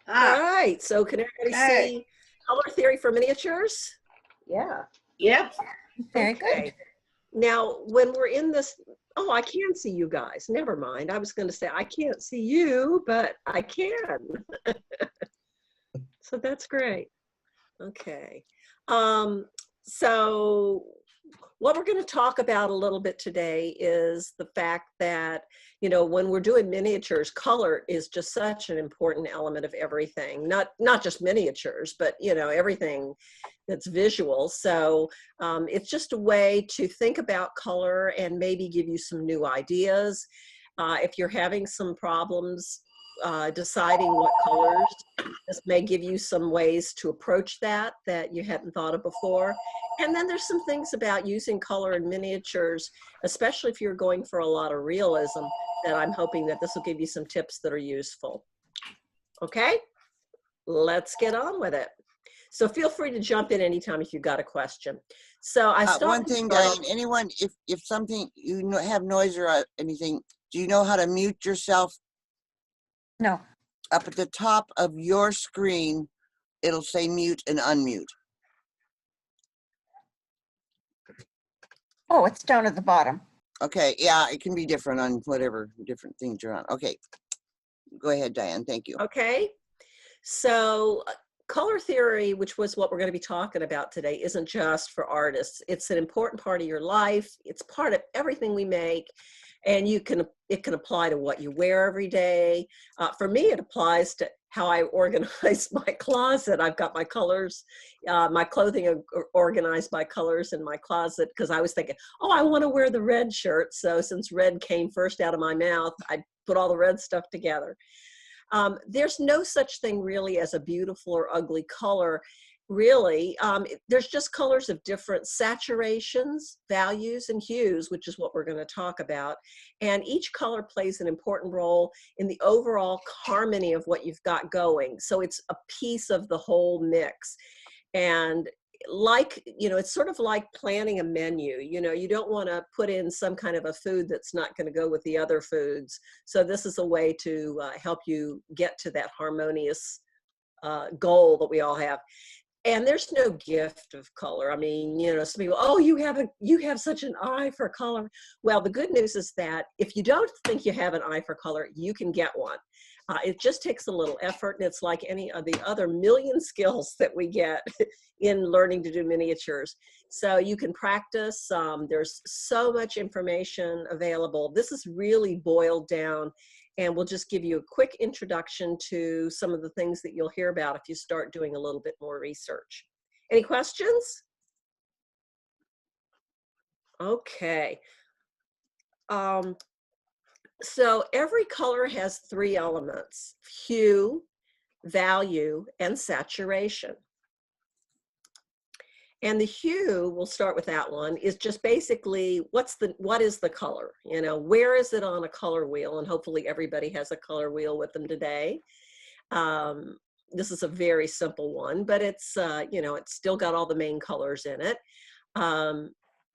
All right, so can everybody see color theory for miniatures? Yeah. Yep. Very good. Now, when we're in this, oh, I can see you guys. Never mind. I was going to say I can't see you, but I can. So that's great. Okay. So what we're going to talk about a little bit today is the fact that, you know, when we're doing miniatures, color is just such an important element of everything, not just miniatures, but, you know, everything that's visual. So it's just a way to think about color and maybe give you some new ideas. If you're having some problems deciding what colors, this may give you some ways to approach that you hadn't thought of before. And then there's some things about using color in miniatures, especially if you're going for a lot of realism, that I'm hoping that this will give you some tips that are useful. Okay, let's get on with it. So feel free to jump in anytime if you've got a question. So I one thing, Diane, anyone, if something, you know, have noise or anything, do you know how to mute yourself? No. Up at the top of your screen, it'll say mute and unmute. Oh, it's down at the bottom. Okay, yeah, it can be different on whatever different things you're on. Okay, go ahead, Diane, thank you. Okay, so color theory, which was what we're going to be talking about today, isn't just for artists. It's an important part of your life. It's part of everything we make. And it can apply to what you wear every day. For me, it applies to how I organize my closet. I've got my colors, my clothing organized by colors in my closet, because I was thinking, oh, I want to wear the red shirt. So since red came first out of my mouth, I put all the red stuff together. There's no such thing really as a beautiful or ugly color. Really, there's just colors of different saturations, values, and hues, which is what we're going to talk about. And each color plays an important role in the overall harmony of what you've got going. So it's a piece of the whole mix. And like, you know, it's sort of like planning a menu. You know, you don't want to put in some kind of a food that's not going to go with the other foods. So this is a way to help you get to that harmonious goal that we all have. And there's no gift of color. I mean, you know, some people, oh, you have such an eye for color. Well, the good news is that if you don't think you have an eye for color, you can get one. It just takes a little effort, and it's like any of the other million skills that we get in learning to do miniatures. So you can practice. There's so much information available. This is really boiled down, and we'll just give you a quick introduction to some of the things that you'll hear about if you start doing a little bit more research. Any questions? Okay. So every color has three elements: hue, value, and saturation. And the hue, we'll start with that one, is just basically what is the color? You know, where is it on a color wheel? And hopefully everybody has a color wheel with them today. This is a very simple one, but it's, you know, it's still got all the main colors in it.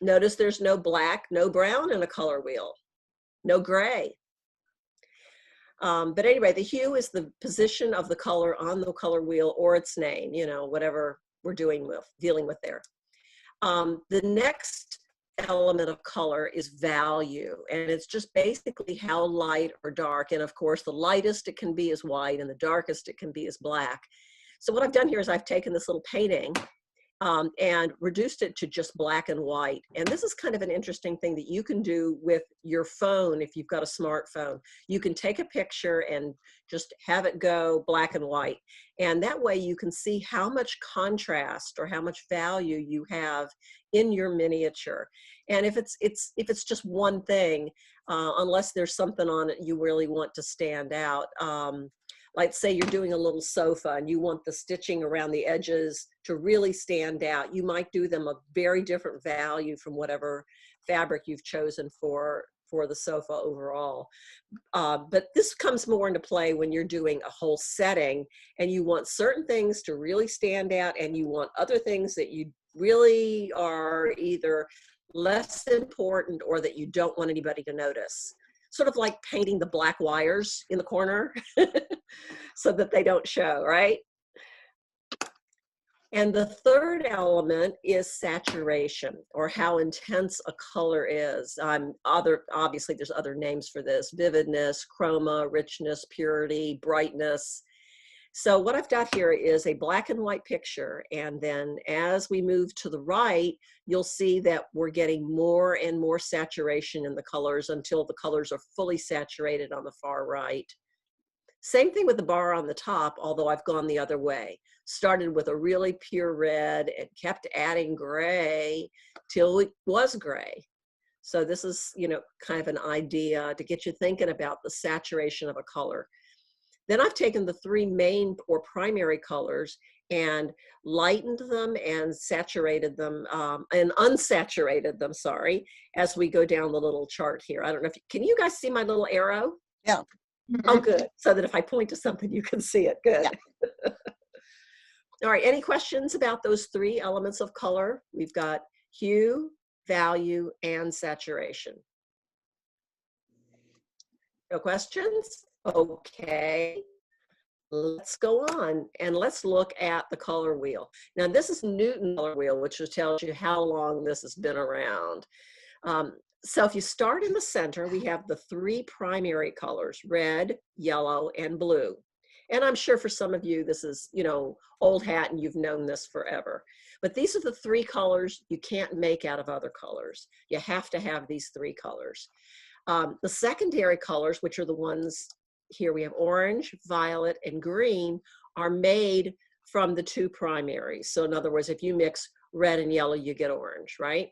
Notice there's no black, no brown in a color wheel, no gray. But anyway, the hue is the position of the color on the color wheel, or its name, you know, whatever we're dealing with there. The next element of color is value, and it's just basically how light or dark. And of course, the lightest it can be is white, and the darkest it can be is black. So what I've done here is I've taken this little painting and reduced it to just black and white. And this is kind of an interesting thing that you can do with your phone if you've got a smartphone. You can take a picture and just have it go black and white. And that way you can see how much contrast or how much value you have in your miniature. And if it's just one thing, unless there's something on it you really want to stand out, like say you're doing a little sofa and you want the stitching around the edges to really stand out, you might do them a very different value from whatever fabric you've chosen for the sofa overall. But this comes more into play when you're doing a whole setting and you want certain things to really stand out and you want other things that you really are either less important or that you don't want anybody to notice. Sort of like painting the black wires in the corner. so that they don't show, right? And the third element is saturation, or how intense a color is. Obviously, there's other names for this: vividness, chroma, richness, purity, brightness. So what I've got here is a black and white picture. And then as we move to the right, you'll see that we're getting more and more saturation in the colors until the colors are fully saturated on the far right. Same thing with the bar on the top, although I've gone the other way. Started with a really pure red and kept adding gray till it was gray. So this is, kind of an idea to get you thinking about the saturation of a color. Then I've taken the three main or primary colors and lightened them and saturated them and unsaturated them, sorry, as we go down the little chart here. I don't know can you guys see my little arrow? Yeah. Oh, good. So that if I point to something, you can see it. Good. Yeah. All right. Any questions about those three elements of color? We've got hue, value, and saturation. No questions? Okay. Let's go on and let's look at the color wheel. Now, this is Newton color wheel, which tells you how long this has been around. So if you start in the center, we have the three primary colors: red, yellow, and blue. And I'm sure for some of you, this is, old hat and you've known this forever. But these are the three colors you can't make out of other colors. You have to have these three colors. The secondary colors, which are the ones here, we have orange, violet, and green, are made from the two primaries. So in other words, if you mix red and yellow, you get orange, right?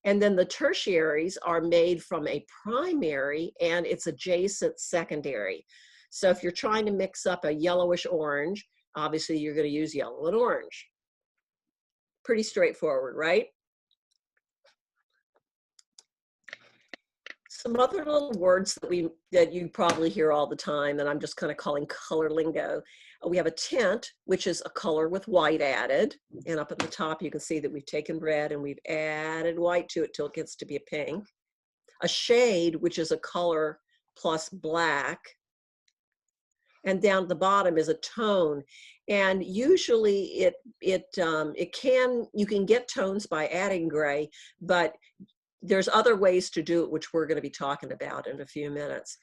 And then the tertiaries are made from a primary and its adjacent secondary. So if you're trying to mix up a yellowish orange, obviously you're going to use yellow and orange. Pretty straightforward, right? Some other little words that you probably hear all the time, and I'm just kind of calling color lingo. We have a tint, which is a color with white added. And up at the top, you can see that we've taken red and we've added white to it till it gets to be a pink. A shade, which is a color plus black. And down at the bottom is a tone. And usually you can get tones by adding gray, but there's other ways to do it, which we're going to be talking about in a few minutes.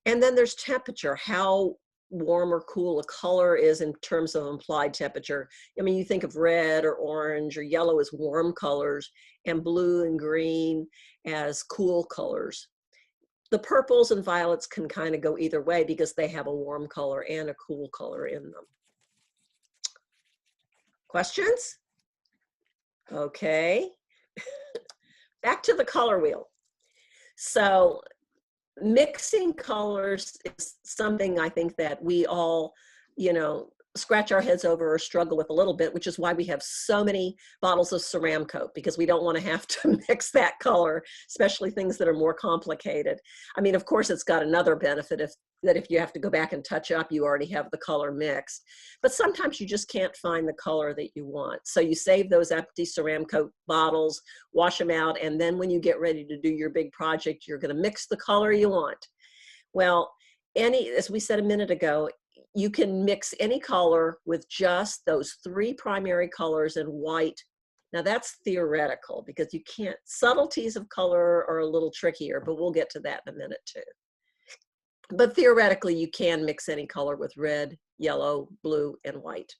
And then there's temperature, how warm or cool a color is in terms of implied temperature. I mean, you think of red or orange or yellow as warm colors, and blue and green as cool colors. The purples and violets can kind of go either way because they have a warm color and a cool color in them. Questions? Okay. Back to the color wheel. So mixing colors is something I think that we all, scratch our heads over or struggle with a little bit, which is why we have so many bottles of Ceram Coat, because we don't want to have to mix that color, especially things that are more complicated. I mean, of course, it's got another benefit if you have to go back and touch up, you already have the color mixed. But sometimes you just can't find the color that you want. So you save those empty Ceram Coat bottles, wash them out, and then when you get ready to do your big project, you're going to mix the color you want. Well, as we said a minute ago, you can mix any color with just those three primary colors and white. Now that's theoretical because you can't, subtleties of color are a little trickier, but we'll get to that in a minute too. But theoretically, you can mix any color with red, yellow, blue, and white.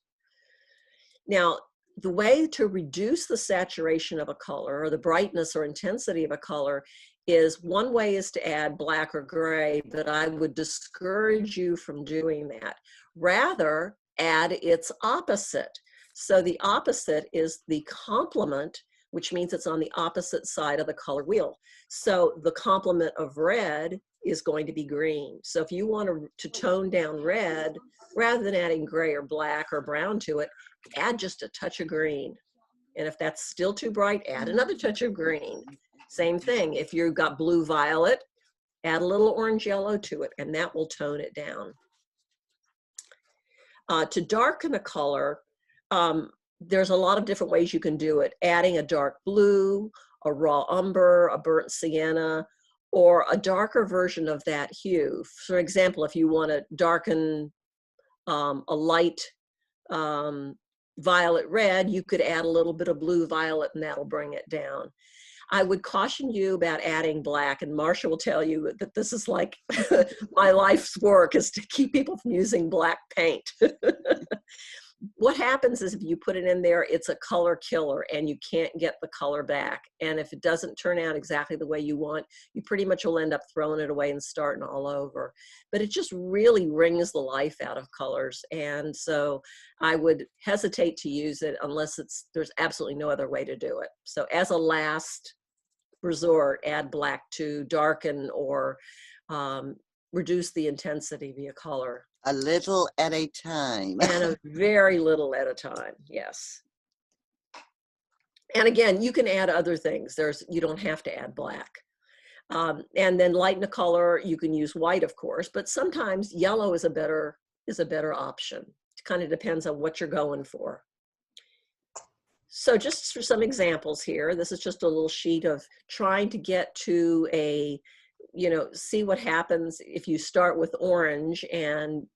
Now, the way to reduce the saturation of a color or the brightness or intensity of a color is, one way is to add black or gray, but I would discourage you from doing that. Rather, add its opposite. So the opposite is the complement, which means it's on the opposite side of the color wheel. So the complement of red is going to be green. So if you want to tone down red, rather than adding gray or black or brown to it, add just a touch of green. And if that's still too bright, add another touch of green. Same thing, if you've got blue violet, add a little orange yellow to it, and that will tone it down. To darken a color, there's a lot of different ways you can do it. Adding a dark blue, a raw umber, a burnt sienna, or a darker version of that hue. For example, if you want to darken a light violet red, you could add a little bit of blue violet and that'll bring it down. I would caution you about adding black, and Marcia will tell you that this is like my life's work, is to keep people from using black paint. What happens is if you put it in there, it's a color killer and you can't get the color back. And if it doesn't turn out exactly the way you want, you pretty much will end up throwing it away and starting all over. But it just really wrings the life out of colors. And so I would hesitate to use it unless there's absolutely no other way to do it. So as a last resort, add black to darken or reduce the intensity via color. A little at a time. And a very little at a time, yes. And again, you can add other things. You don't have to add black. And then lighten the color, you can use white, of course, but sometimes yellow is a better option. It kind of depends on what you're going for. So just for some examples here, this is just a little sheet of trying to get to see what happens if you start with orange, and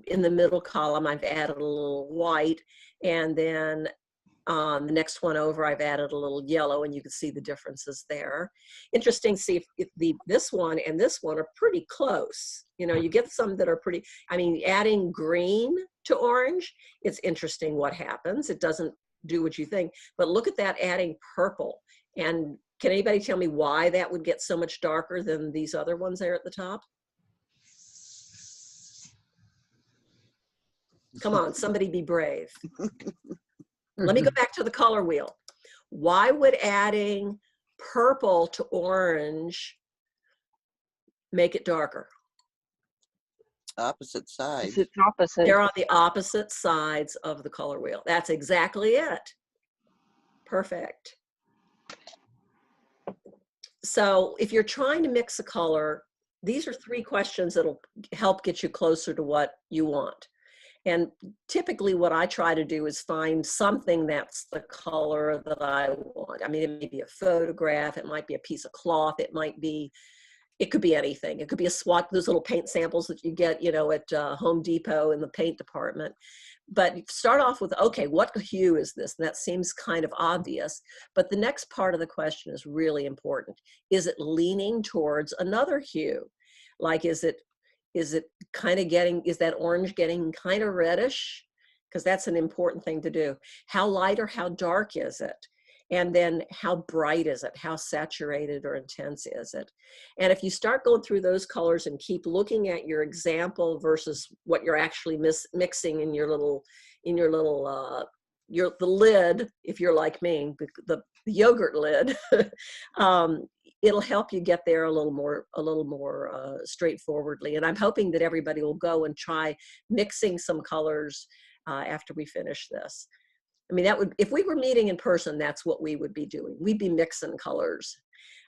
in the middle column I've added a little white, and then the next one over I've added a little yellow, and you can see the differences there. Interesting to see if this one and this one are pretty close. You get some that are pretty, adding green to orange, it's interesting what happens. It doesn't do what you think, but look at that adding purple. And can anybody tell me why that would get so much darker than these other ones there at the top? Come on, somebody be brave. Let me go back to the color wheel. Why would adding purple to orange make it darker? Opposite sides. It's opposite. They're on the opposite sides of the color wheel. That's exactly it. Perfect. So if you're trying to mix a color, these are 3 questions that'll help get you closer to what you want. And typically what I try to do is find something that's the color that I want. It may be a photograph, it might be a piece of cloth, it could be anything. It could be a swatch, those little paint samples that you get, at Home Depot in the paint department. But start off with, okay, what hue is this? And that seems kind of obvious. But the next part of the question is really important. Is it leaning towards another hue? Like, is that orange getting kind of reddish? Because that's an important thing to do. How light or how dark is it? And then how bright is it? How saturated or intense is it? And if you start going through those colors and keep looking at your example versus what you're actually mixing in the lid, if you're like me, the yogurt lid, it'll help you get there a little more straightforwardly. And I'm hoping that everybody will go and try mixing some colors after we finish this. If we were meeting in person, that's what we would be doing. We'd be mixing colors,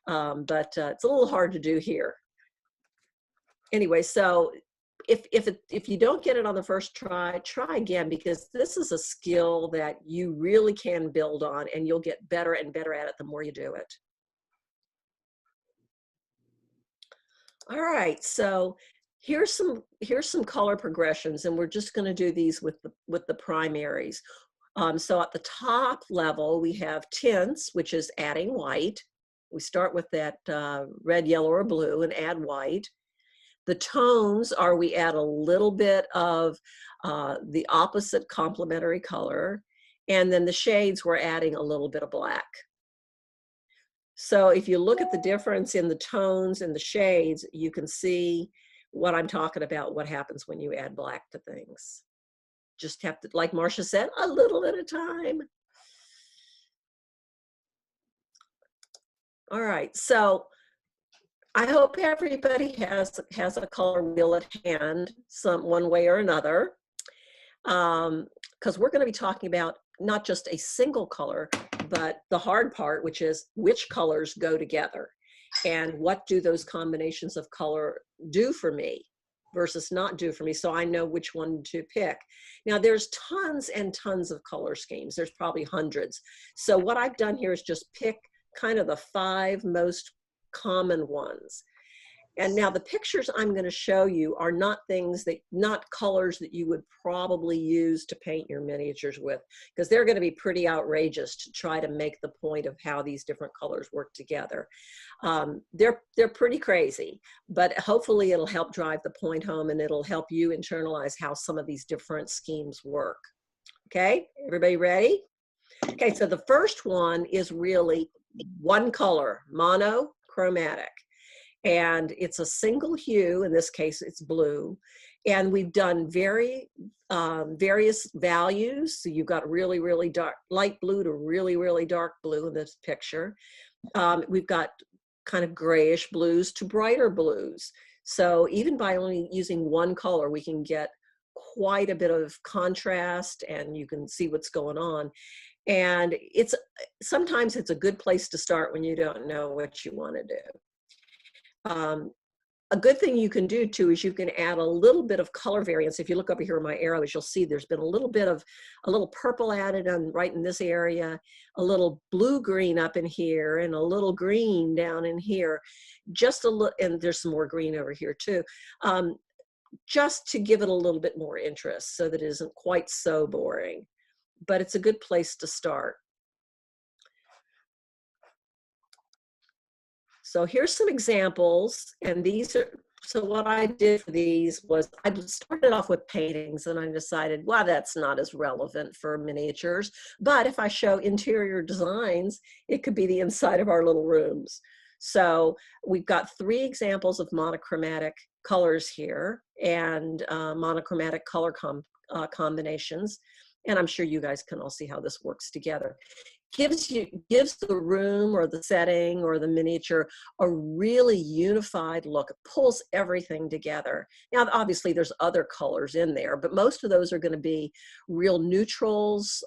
but it's a little hard to do here. Anyway, so if you don't get it on the first try again, because this is a skill that you really can build on, and you'll get better and better at it the more you do it. All right, so here's some color progressions, and we're just going to do these with the primaries. So at the top level, we have tints, which is adding white. We start with that red, yellow, or blue and add white. The tones are we add a little bit of the opposite complementary color. And then the shades, we're adding a little bit of black. So if you look at the difference in the tones and the shades, you can see what I'm talking about, what happens when you add black to things. Just have to, like Marcia said, a little at a time. All right, so I hope everybody has a color wheel at hand, one way or another, because we're going to be talking about not just a single color, but the hard part, which is which colors go together, and what do those combinations of color do for me versus not do for me, so I know which one to pick. Now, there's tons and tons of color schemes. There's probably hundreds. So what I've done here is just pick kind of the 5 most common ones. And now the pictures I'm going to show you are not colors that you would probably use to paint your miniatures with, because they're going to be pretty outrageous to try to make the point of how these different colors work together. They're pretty crazy, but hopefully it'll help drive the point home, and it'll help you internalize how some of these different schemes work. Okay, everybody ready? Okay, so the first one is really one color, monochromatic. And it's a single hue. In this case, it's blue. And we've done various values. So you've got really, really dark, light blue to really, really dark blue in this picture. We've got kind of grayish blues to brighter blues. So even by only using one color, we can get quite a bit of contrast, and you can see what's going on. And sometimes it's a good place to start when you don't know what you want to do. A good thing you can do too is you can add a little bit of color variance. If you look over here in my arrows, you'll see there's been a little purple added on right in this area, a little blue-green up in here, and a little green down in here. Just a little, and there's some more green over here too, just to give it a little bit more interest so that it isn't quite so boring. But it's a good place to start. So here's some examples, and so what I did for these was I started off with paintings, and I decided, well, that's not as relevant for miniatures, but if I show interior designs, it could be the inside of our little rooms. So we've got 3 examples of monochromatic colors here, and monochromatic color combinations, and I'm sure you guys can all see how this works together. Gives the room or the setting or the miniature a really unified look. It pulls everything together. Now, obviously, there's other colors in there, but most of those are going to be real neutrals,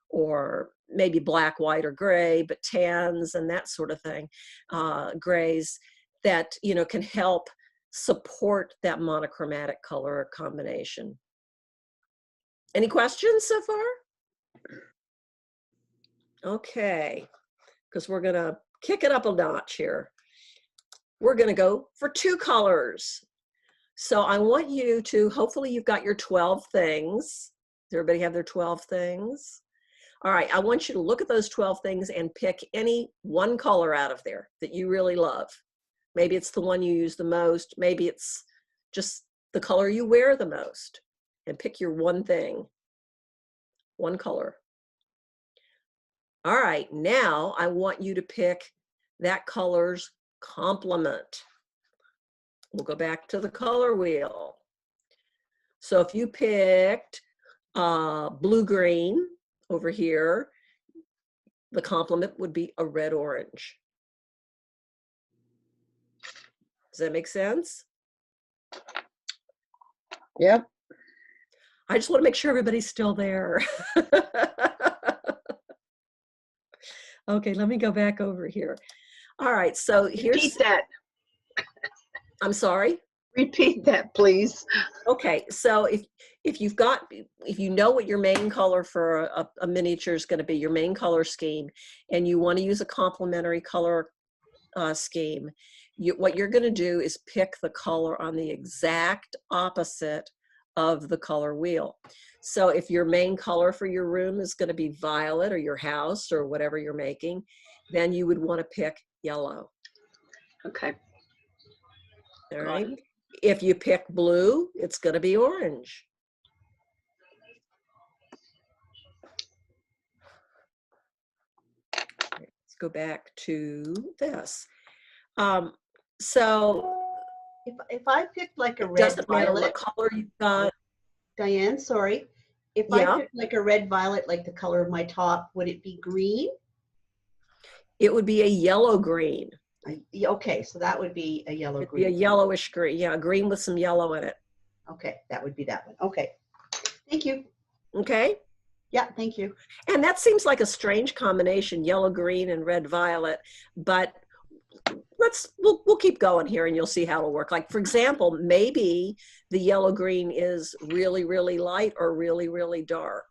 or maybe black, white, or gray, but tans and that sort of thing, grays that can help support that monochromatic color combination. Any questions so far? Okay, because we're gonna kick it up a notch here. We're gonna go for 2 colors. So I want you to, hopefully you've got your 12 things. Does everybody have their 12 things? All right, I want you to look at those 12 things and pick any one color out of there that you really love. Maybe it's the one you use the most. Maybe it's just the color you wear the most. And pick your one thing, one color. All right, now I want you to pick that color's complement. We'll go back to the color wheel. So if you picked blue-green over here, the complement would be a red-orange. Does that make sense? Yep. I just want to make sure everybody's still there. Okay, let me go back over here. All right, so here's— Repeat that. I'm sorry? Repeat that, please. Okay, so if you know what your main color for a miniature is going to be, your main color scheme, and you want to use a complementary color scheme, what you're going to do is pick the color on the exact opposite of the color wheel. So if your main color for your room is going to be violet, or your house, or whatever you're making, then you would want to pick yellow. Okay. All right. If you pick blue, it's going to be orange. Let's go back to this. So If I picked like a it red doesn't matter violet, what color you've got. Diane, sorry. If Yeah. I picked like a red violet, like the color of my top, would it be green? It would be a yellow green. Okay, so that would be a yellow It'd be a green. yellowish green. Yeah, green with some yellow in it. Okay, that would be that one. Okay. Thank you. Okay. Yeah, thank you. And that seems like a strange combination, yellow green and red violet, but we'll keep going here and you'll see how it'll work. Like, for example, maybe the yellow green is really, really light or really, really dark.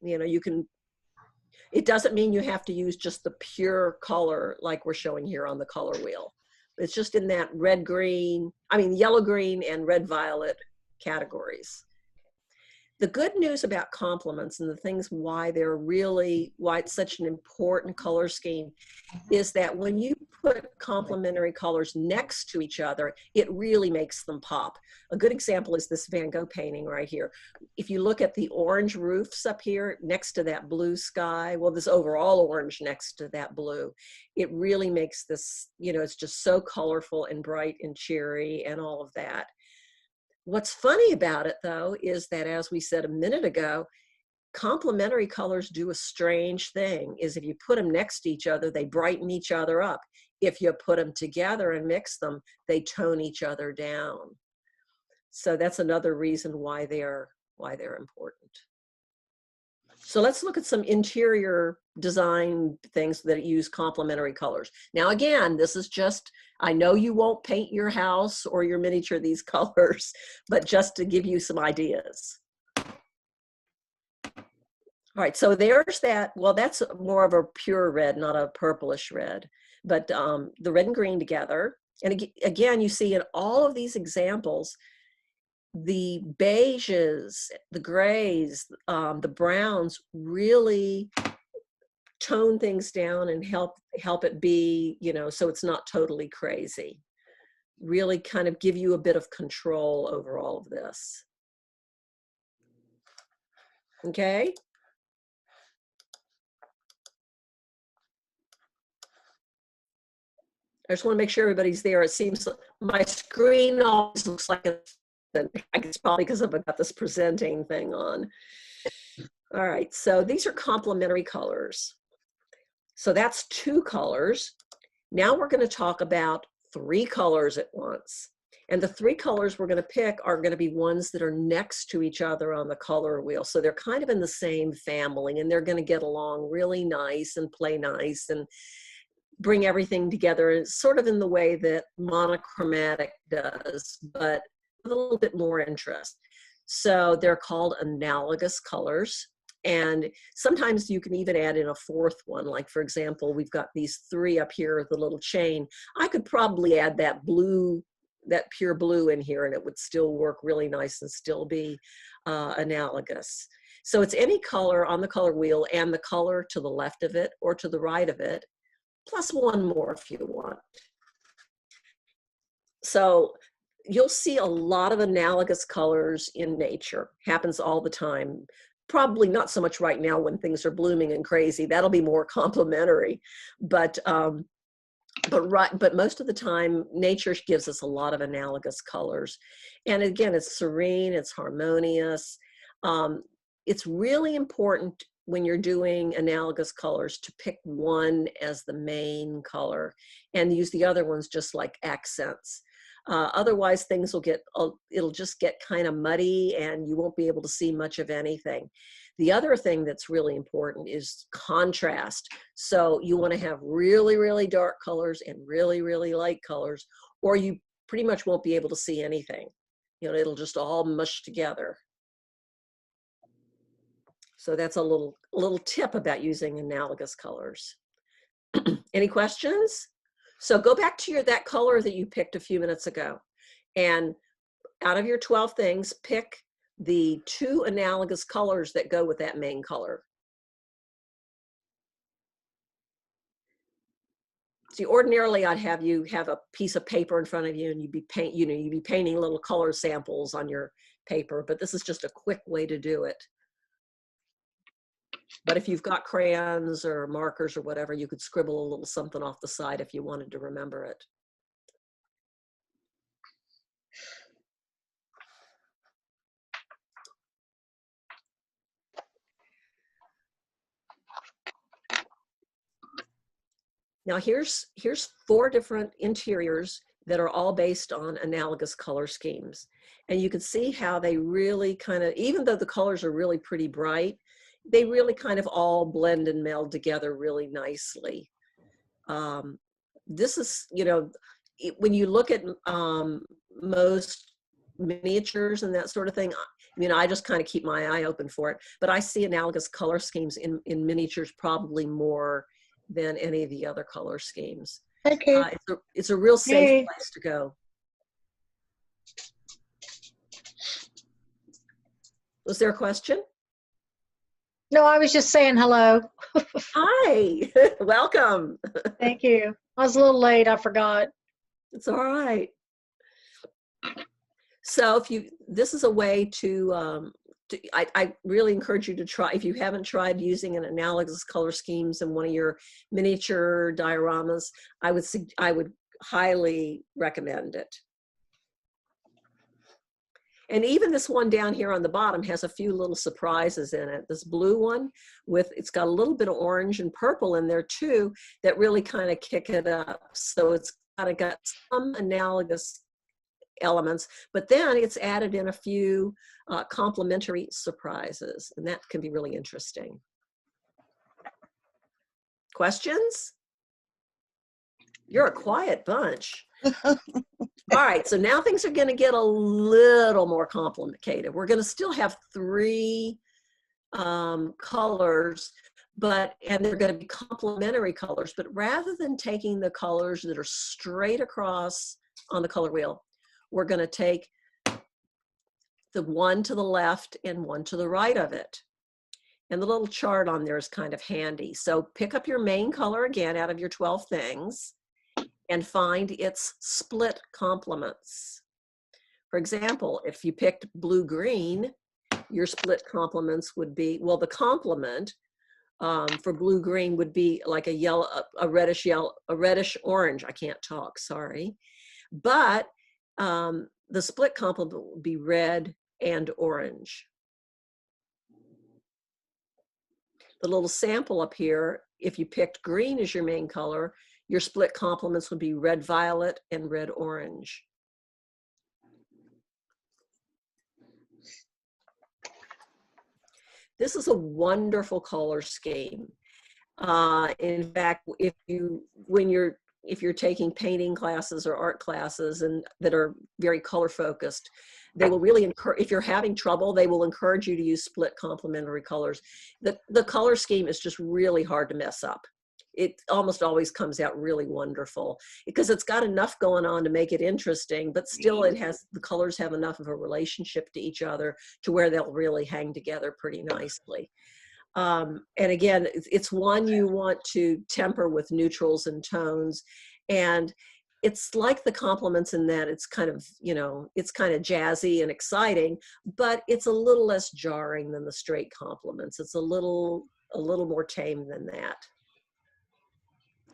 It doesn't mean you have to use just the pure color like we're showing here on the color wheel. It's just in that red, green, I mean, yellow, green, and red, violet categories. The good news about complements and the things why it's such an important color scheme is that when you put complementary colors next to each other, it really makes them pop. A good example is this Van Gogh painting right here. If you look at the orange roofs up here next to that blue sky, well, this overall orange next to that blue, it really makes this, it's just so colorful and bright and cheery and all of that. What's funny about it, though, is that, as we said a minute ago, complementary colors do a strange thing, is if you put them next to each other, they brighten each other up. If you put them together and mix them, they tone each other down. So that's another reason why they're important. So let's look at some interior design things that use complementary colors. Now, again, this is just, I know you won't paint your house or your miniature these colors, but just to give you some ideas. All right, so there's that. Well, that's more of a pure red, not a purplish red, but the red and green together. And again, you see in all of these examples, the beiges, the grays, the browns really tone things down and help it be, so it's not totally crazy. Really kind of give you a bit of control over all of this. Okay? I just want to make sure everybody's there. It seems my screen always looks like it's, I guess probably because I've got this presenting thing on. All right, so these are complementary colors. So that's 2 colors. Now we're going to talk about 3 colors at once. And the 3 colors we're going to pick are going to be ones that are next to each other on the color wheel. So they're kind of in the same family, and they're going to get along really nice and play nice and bring everything together, sort of in the way that monochromatic does, but with a little bit more interest. So they're called analogous colors. And sometimes you can even add in a 4th one. Like, for example, we've got these 3 up here with the little chain. I could probably add that blue, that pure blue in here, and it would still work really nice and still be analogous. So it's any color on the color wheel and the color to the left of it or to the right of it, plus 1 more if you want. So you'll see a lot of analogous colors in nature. Happens all the time. Probably not so much right now when things are blooming and crazy. That'll be more complementary. But most of the time, nature gives us a lot of analogous colors. And again, it's serene, it's harmonious. It's really important when you're doing analogous colors to pick one as the main color and use the other ones just like accents. Otherwise, things will it'll just get kind of muddy and you won't be able to see much of anything. The other thing that's really important is contrast. So you want to have really, really dark colors and really, really light colors, or you pretty much won't be able to see anything. It'll just all mush together. So that's a little tip about using analogous colors. Any questions? So go back to that color that you picked a few minutes ago. And out of your 12 things, pick the 2 analogous colors that go with that main color. See, ordinarily I'd have you have a piece of paper in front of you and you'd be painting little color samples on your paper, but this is just a quick way to do it. But if you've got crayons or markers or whatever, you could scribble a little something off the side if you wanted to remember it. Now here's 4 different interiors that are all based on analogous color schemes. And you can see how they really kind of, even though the colors are really pretty bright, they really kind of all blend and meld together really nicely. This is, when you look at most miniatures and that sort of thing, I just kind of keep my eye open for it, but I see analogous color schemes in miniatures probably more than any of the other color schemes. Okay. It's a real safe Hey. place to go. Was there a question? No, I was just saying hello. Hi, welcome. Thank you. I was a little late. I forgot. It's all right. So this is a way I really encourage you to try, if you haven't tried using an analogous color schemes in one of your miniature dioramas, I would highly recommend it. And even this one down here on the bottom has a few little surprises in it. This blue one it's got a little bit of orange and purple in there too, that really kind of kick it up. So it's kind of got some analogous elements, but then it's added in a few complementary surprises, and that can be really interesting. Questions? You're a quiet bunch. All right, so now things are going to get a little more complicated. We're going to still have 3 colors, and they're going to be complementary colors, but rather than taking the colors that are straight across on the color wheel, we're going to take the one to the left and one to the right of it. And the little chart on there is kind of handy. So pick up your main color again out of your 12 things and find its split complements. For example, if you picked blue-green, your split complements would be, well, the complement for blue-green would be like a reddish orange. I can't talk, sorry. But the split complement would be red and orange. The little sample up here, if you picked green as your main color, your split complements would be red violet and red orange. This is a wonderful color scheme. In fact, if you're taking painting classes or art classes and that are very color focused, they will really encourage, if you're having trouble, they will encourage you to use split complementary colors. The color scheme is just really hard to mess up. It almost always comes out really wonderful because it's got enough going on to make it interesting, but still the colors have enough of a relationship to each other to where they'll really hang together pretty nicely. And again, it's one you want to temper with neutrals and tones. And it's like the complements in that it's kind of, it's kind of jazzy and exciting, but it's a little less jarring than the straight complements. It's a little more tame than that.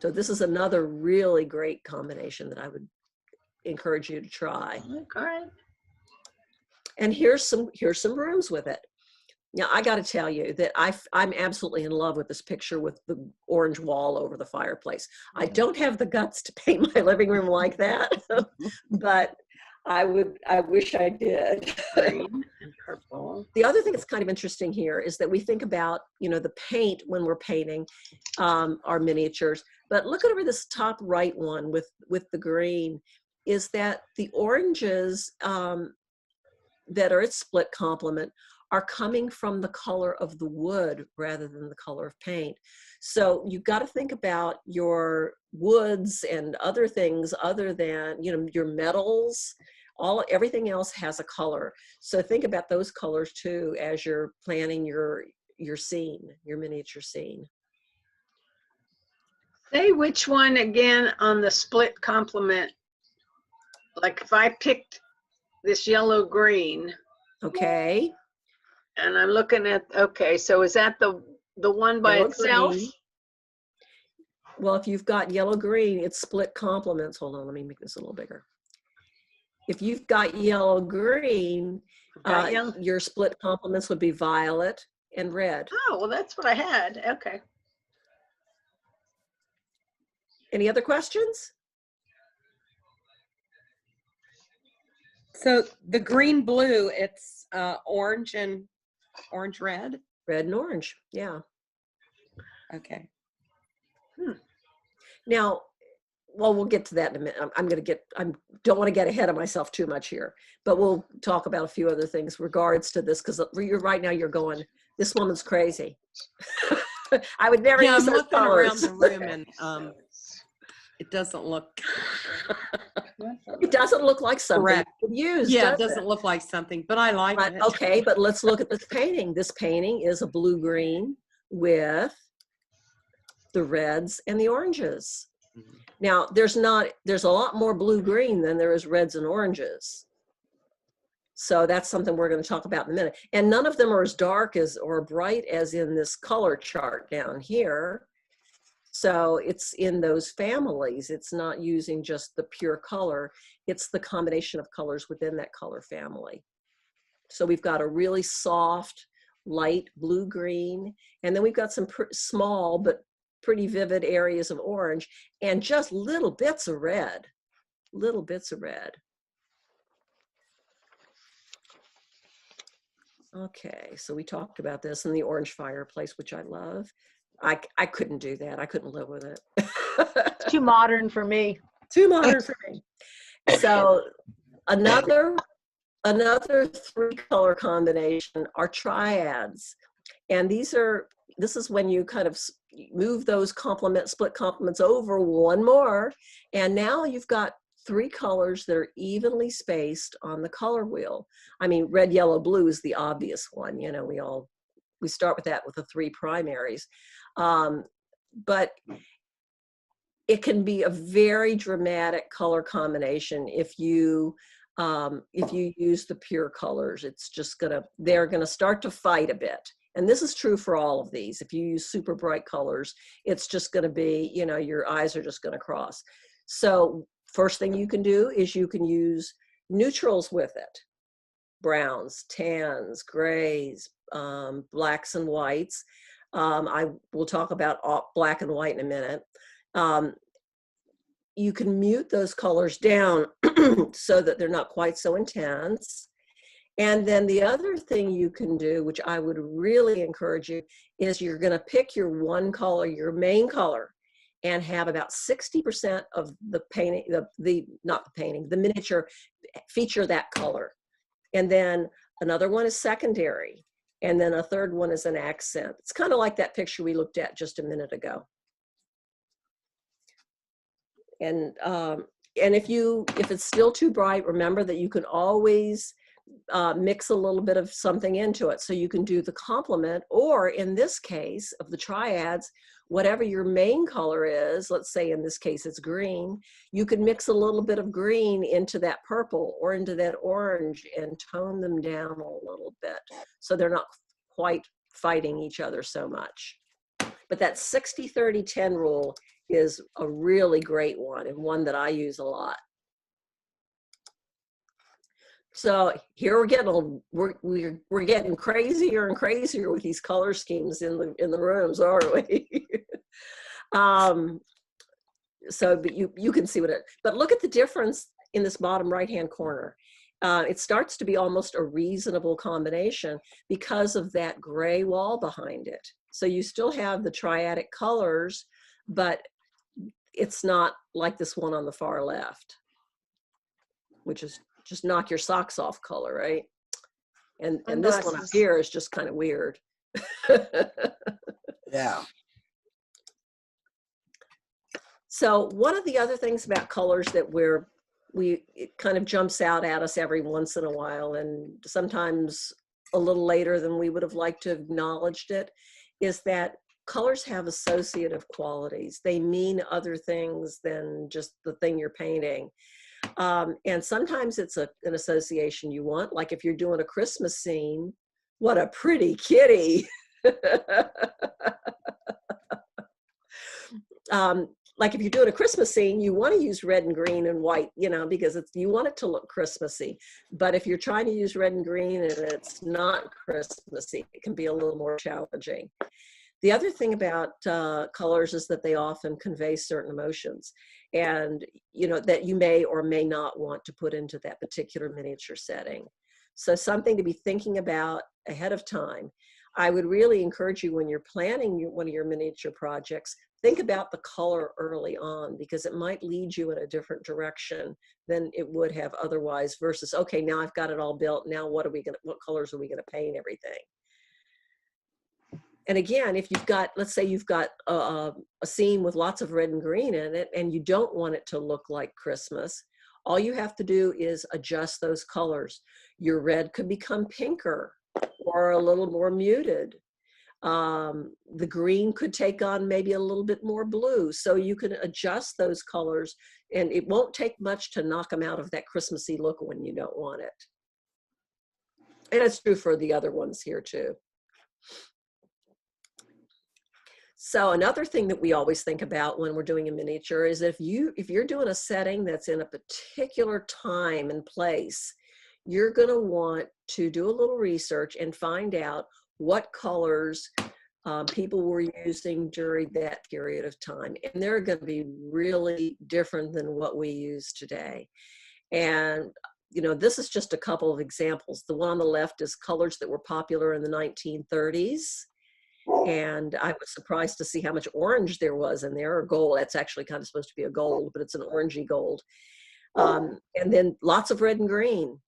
So this is another really great combination that I would encourage you to try. Okay. And here's some rooms with it. Now, I got to tell you that I'm absolutely in love with this picture with the orange wall over the fireplace. I don't have the guts to paint my living room like that, but I wish I did. Green and purple. The other thing that's kind of interesting here is that we think about, the paint when we're painting our miniatures, but look over this top right one with the green, is that the oranges that are its split complement are coming from the color of the wood rather than the color of paint. So you've got to think about your woods and other things other than, your metals. Everything else has a color. So think about those colors too as you're planning your scene, your miniature scene. Say which one again on the split complement. Like if I picked this yellow green. Okay. And I'm looking at, okay, so is that the one by Yellow itself? green. Well, if you've got yellow green, it's split complements. Hold on, let me make this a little bigger. If you've got yellow green, your split complements would be violet and red. Oh, well, that's what I had. Okay. Any other questions? So the green blue, it's orange and orange red. Red and orange, yeah. Okay. Now, well, we'll get to that in a minute. I don't want to get ahead of myself too much here, but we'll talk about a few other things regards to this, because right now you're going, this woman's crazy. I would never use I'm those looking colors. around the room and It doesn't look. It doesn't look like something Correct. you could use, Yeah, it does doesn't look like something, but I like But, it. okay, but let's look at this painting. This painting is a blue-green with the reds and the oranges. Mhm. Now, there's a lot more blue-green than there is reds and oranges. So that's something we're going to talk about in a minute. And none of them are as dark as or bright as in this color chart down here. So it's in those families. It's not using just the pure color. It's the combination of colors within that color family. So we've got a really soft, light blue-green, and then we've got some small but pretty vivid areas of orange, and just little bits of red, little bits of red. Okay, so we talked about this in the orange fireplace, which I love. I couldn't do that. I couldn't live with it. It's too modern for me. Too modern for me. So another three color combination are triads. And this is when you kind of move those split complements over one more. And now you've got three colors that are evenly spaced on the color wheel. I mean, red, yellow, blue is the obvious one. You know, we start with that with the three primaries. But it can be a very dramatic color combination if you use the pure colors. It's just they're gonna start to fight a bit. And this is true for all of these. If you use super bright colors, it's just gonna be, you know, your eyes are just gonna cross. So first thing you can do is you can use neutrals with it. Browns, tans, grays, blacks and whites. I will talk about black and white in a minute. You can mute those colors down so that they're not quite so intense. And then the other thing you can do, which I would really encourage you, is you're going to pick your one color, your main color, and have about 60% of the painting, the miniature feature that color. And then another one is secondary. And then a third one is an accent. It's kind of like that picture we looked at just a minute ago. And if it's still too bright, remember that you can always mix a little bit of something into it. So you can do the complement, or in this case of the triads, whatever your main color is, let's say in this case it's green, you can mix a little bit of green into that purple or into that orange and tone them down a little bit so they're not quite fighting each other so much. But that 60-30-10 rule is a really great one, and one that I use a lot. So here we're getting crazier and crazier with these color schemes in the rooms, aren't we? But you can see but look at the difference in this bottom right-hand corner. It starts to be almost a reasonable combination because of that gray wall behind it. So you still have the triadic colors, but it's not like this one on the far left, which is just knock your socks off color, right? And this one up here is just kind of weird. Yeah. So one of the other things about colors that it kind of jumps out at us every once in a while, and sometimes a little later than we would have liked to have acknowledged it, is that colors have associative qualities. They mean other things than just the thing you're painting. And sometimes it's an association you want, like if you're doing a Christmas scene, what a pretty kitty. Like if you're doing a Christmas scene, you want to use red and green and white, you know, because you want it to look Christmassy. But if you're trying to use red and green and it's not Christmassy, it can be a little more challenging. The other thing about colors is that they often convey certain emotions, and you know that you may or may not want to put into that particular miniature setting. So something to be thinking about ahead of time. I would really encourage you, when you're planning one of your miniature projects, think about the color early on, because it might lead you in a different direction than it would have otherwise, versus, okay, now I've got it all built, now what colors are we gonna paint everything? And again, if you've got, let's say you've got a scene with lots of red and green in it, and you don't want it to look like Christmas, all you have to do is adjust those colors. Your red could become pinker or a little more muted. The green could take on maybe a little bit more blue. So you can adjust those colors, and it won't take much to knock them out of that Christmassy look when you don't want it. And it's true for the other ones here too. So another thing that we always think about when we're doing a miniature is if you're doing a setting that's in a particular time and place, you're going to want to do a little research and find out what colors people were using during that period of time. And they're going to be really different than what we use today. And you know, this is just a couple of examples. The one on the left is colors that were popular in the 1930s. And I was surprised to see how much orange there was in there, or gold. That's actually kind of supposed to be a gold, but it's an orangey gold. And then lots of red and green.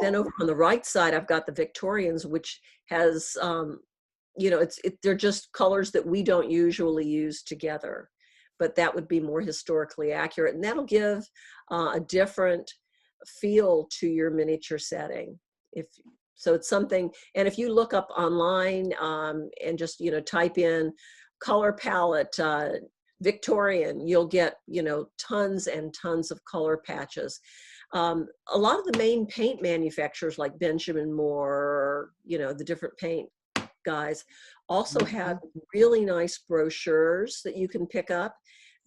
Then over on the right side, I've got the Victorians, which has, you know, they're just colors that we don't usually use together, but that would be more historically accurate. And that'll give a different feel to your miniature setting. So it's something, and if you look up online and just, you know, type in color palette, Victorian, you'll get, you know, tons and tons of color patches. A lot of the main paint manufacturers like Benjamin Moore, or, you know, the different paint guys also have really nice brochures that you can pick up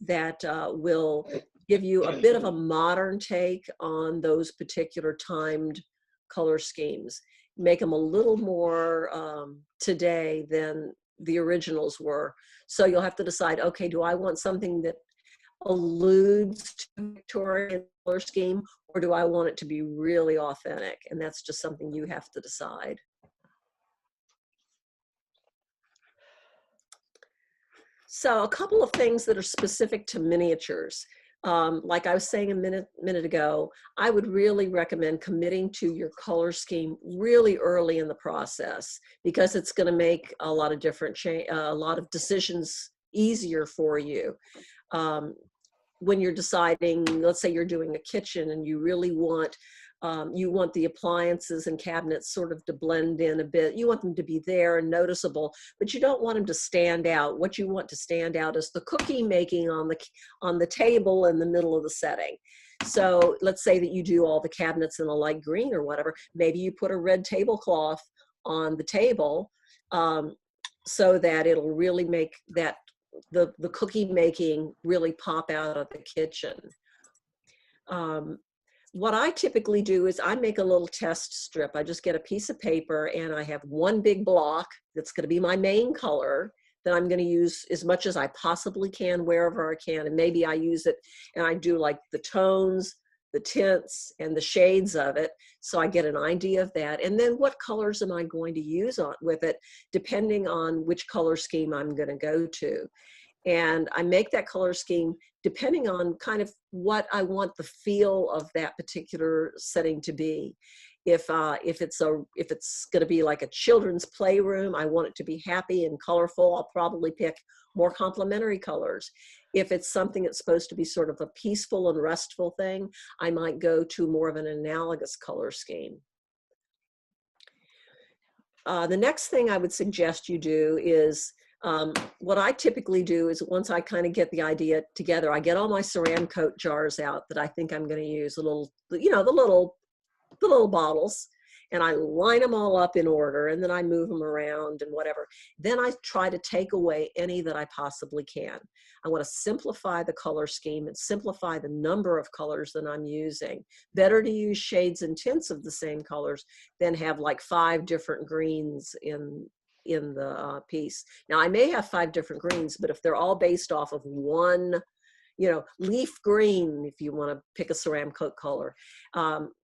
that will give you a bit of a modern take on those particular timed color schemes. Make them a little more today than the originals were. So you'll have to decide, okay, do I want something that alludes to Victorian color scheme, or do I want it to be really authentic? And that's just something you have to decide. So a couple of things that are specific to miniatures. Like I was saying a minute ago, I would really recommend committing to your color scheme really early in the process, because it's going to make a lot of a lot of decisions easier for you. When you're deciding, let's say you're doing a kitchen and you really want, you want the appliances and cabinets sort of to blend in a bit. You want them to be there and noticeable, but you don't want them to stand out. What you want to stand out is the cookie making on the table in the middle of the setting. So let's say that you do all the cabinets in a light green or whatever. Maybe you put a red tablecloth on the table so that it'll really make that the cookie making really pop out of the kitchen. What I typically do is I make a little test strip. I just get a piece of paper and I have one big block that's going to be my main color that I'm going to use as much as I possibly can wherever I can. And maybe I use it and I do like the tones, the tints, and the shades of it. So I get an idea of that. And then what colors am I going to use with it, depending on which color scheme I'm going to go to. And I make that color scheme depending on kind of what I want the feel of that particular setting to be. If it's going to be like a children's playroom, I want it to be happy and colorful, I'll probably pick more complementary colors. If it's something that's supposed to be sort of a peaceful and restful thing, I might go to more of an analogous color scheme. The next thing I would suggest you do is, what I typically do is once I kind of get the idea together, I get all my Saran coat jars out that I think I'm going to use, the little bottles, and I line them all up in order, and then I move them around and whatever. Then I try to take away any that I possibly can. I want to simplify the color scheme and simplify the number of colors that I'm using. Better to use shades and tints of the same colors than have like 5 different greens in the piece. Now I may have 5 different greens, but if they're all based off of one, leaf green, if you want to pick a Saran coat color,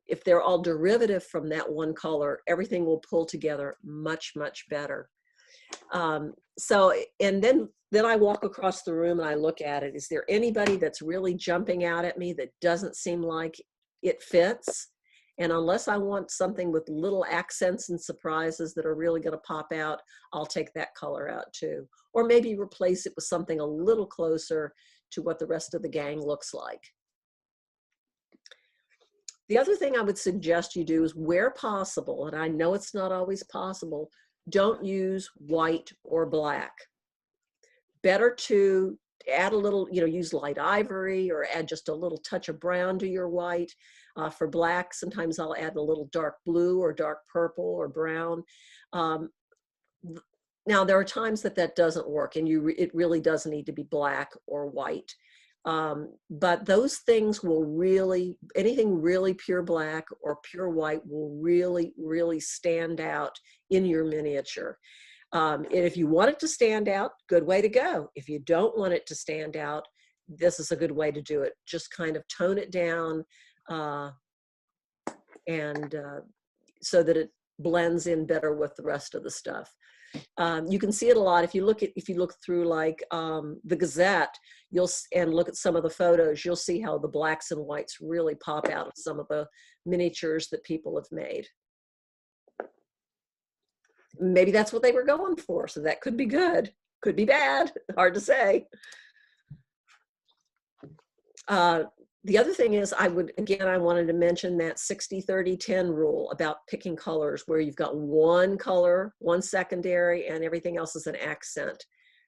if they're all derivative from that one color, everything will pull together much, much better. And then I walk across the room and I look at it. Is there anybody that's really jumping out at me that doesn't seem like it fits? And unless I want something with little accents and surprises that are really going to pop out, I'll take that color out too. Or maybe replace it with something a little closer to what the rest of the gang looks like. The other thing I would suggest you do is, where possible, and I know it's not always possible, don't use white or black. Better to add a little, use light ivory or add just a little touch of brown to your white. For black, sometimes I'll add a little dark blue or dark purple or brown. Now, there are times that doesn't work, and it really does need to be black or white. But those things will anything really pure black or pure white will really, really stand out in your miniature. And if you want it to stand out, good way to go. If you don't want it to stand out, this is a good way to do it. Just kind of tone it down so that it blends in better with the rest of the stuff. You can see it a lot if you look through like the Gazette, and look at some of the photos, you'll see how the blacks and whites really pop out of some of the miniatures that people have made. Maybe that's what they were going for, so that could be good, could be bad, hard to say. The other thing is, I wanted to mention that 60-30-10 rule about picking colors, where you've got one color, one secondary, and everything else is an accent.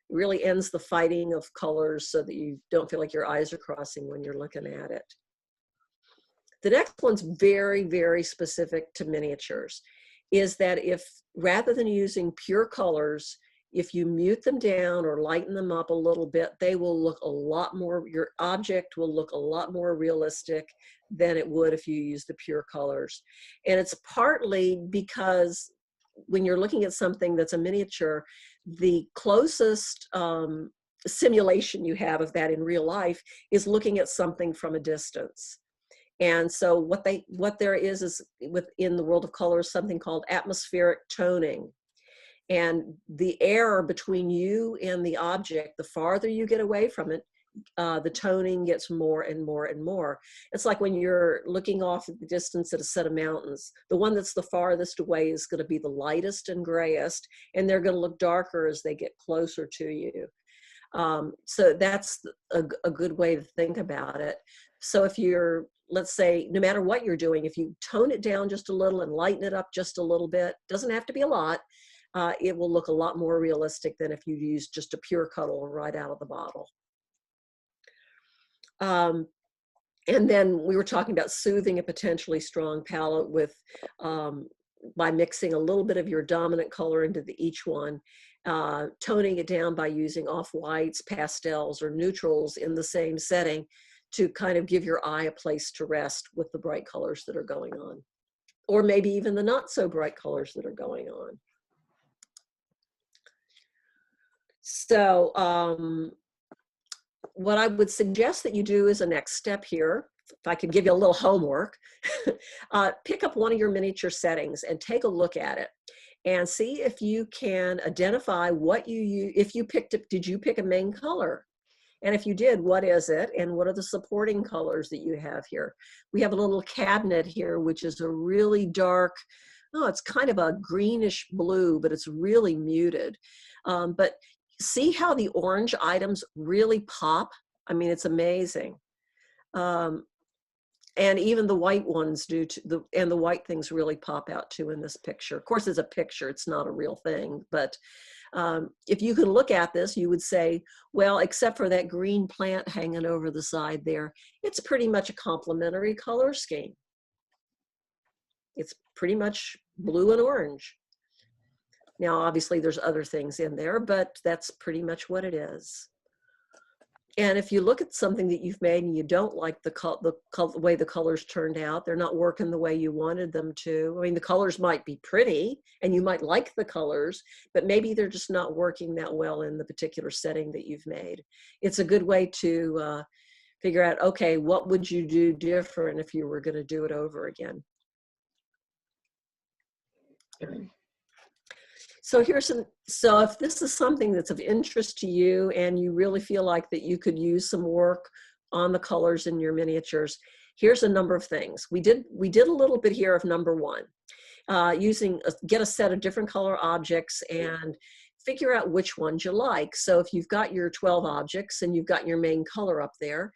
It really ends the fighting of colors so that you don't feel like your eyes are crossing when you're looking at it. The next one's very, very specific to miniatures, is that rather than using pure colors, if you mute them down or lighten them up a little bit, they will look a lot more, your object will look a lot more realistic than it would if you use the pure colors. And it's partly because when you're looking at something that's a miniature, the closest simulation you have of that in real life is looking at something from a distance. And so what there is within the world of colors, something called atmospheric toning. And the air between you and the object, the farther you get away from it, the toning gets more and more and more. It's like when you're looking off at the distance at a set of mountains, the one that's the farthest away is going to be the lightest and grayest, and they're going to look darker as they get closer to you. So that's a good way to think about it. So if you're, let's say, no matter what you're doing, if you tone it down just a little and lighten it up just a little bit, doesn't have to be a lot, it will look a lot more realistic than if you use just a pure color right out of the bottle. And then we were talking about soothing a potentially strong palette with by mixing a little bit of your dominant color into each one, toning it down by using off-whites, pastels, or neutrals in the same setting to kind of give your eye a place to rest with the bright colors that are going on, or maybe even the not so bright colors that are going on. So what I would suggest that you do as a next step here, if I could give you a little homework, pick up one of your miniature settings and take a look at it and see if you can identify what you use. If you picked it, did you pick a main color? And if you did, what is it? And what are the supporting colors that you have here? We have a little cabinet here, which is a really dark, it's kind of a greenish blue, but it's really muted. But see how the orange items really pop? I mean, it's amazing. And even the white ones do too, and the white things really pop out too in this picture. Of course, it's a picture, it's not a real thing, but if you could look at this, you would say, well, except for that green plant hanging over the side there, it's pretty much a complementary color scheme. It's pretty much blue and orange. Now, obviously, there's other things in there, but that's pretty much what it is. And if you look at something that you've made and you don't like the way the colors turned out, they're not working the way you wanted them to. I mean, the colors might be pretty and you might like the colors, but maybe they're just not working that well in the particular setting that you've made. It's a good way to figure out, okay, what would you do different if you were going to do it over again? So so if this is something that's of interest to you and you really feel like that you could use some work on the colors in your miniatures, here's a number of things. We did a little bit here of number one, get a set of different color objects and figure out which ones you like. So if you've got your 12 objects and you've got your main color up there,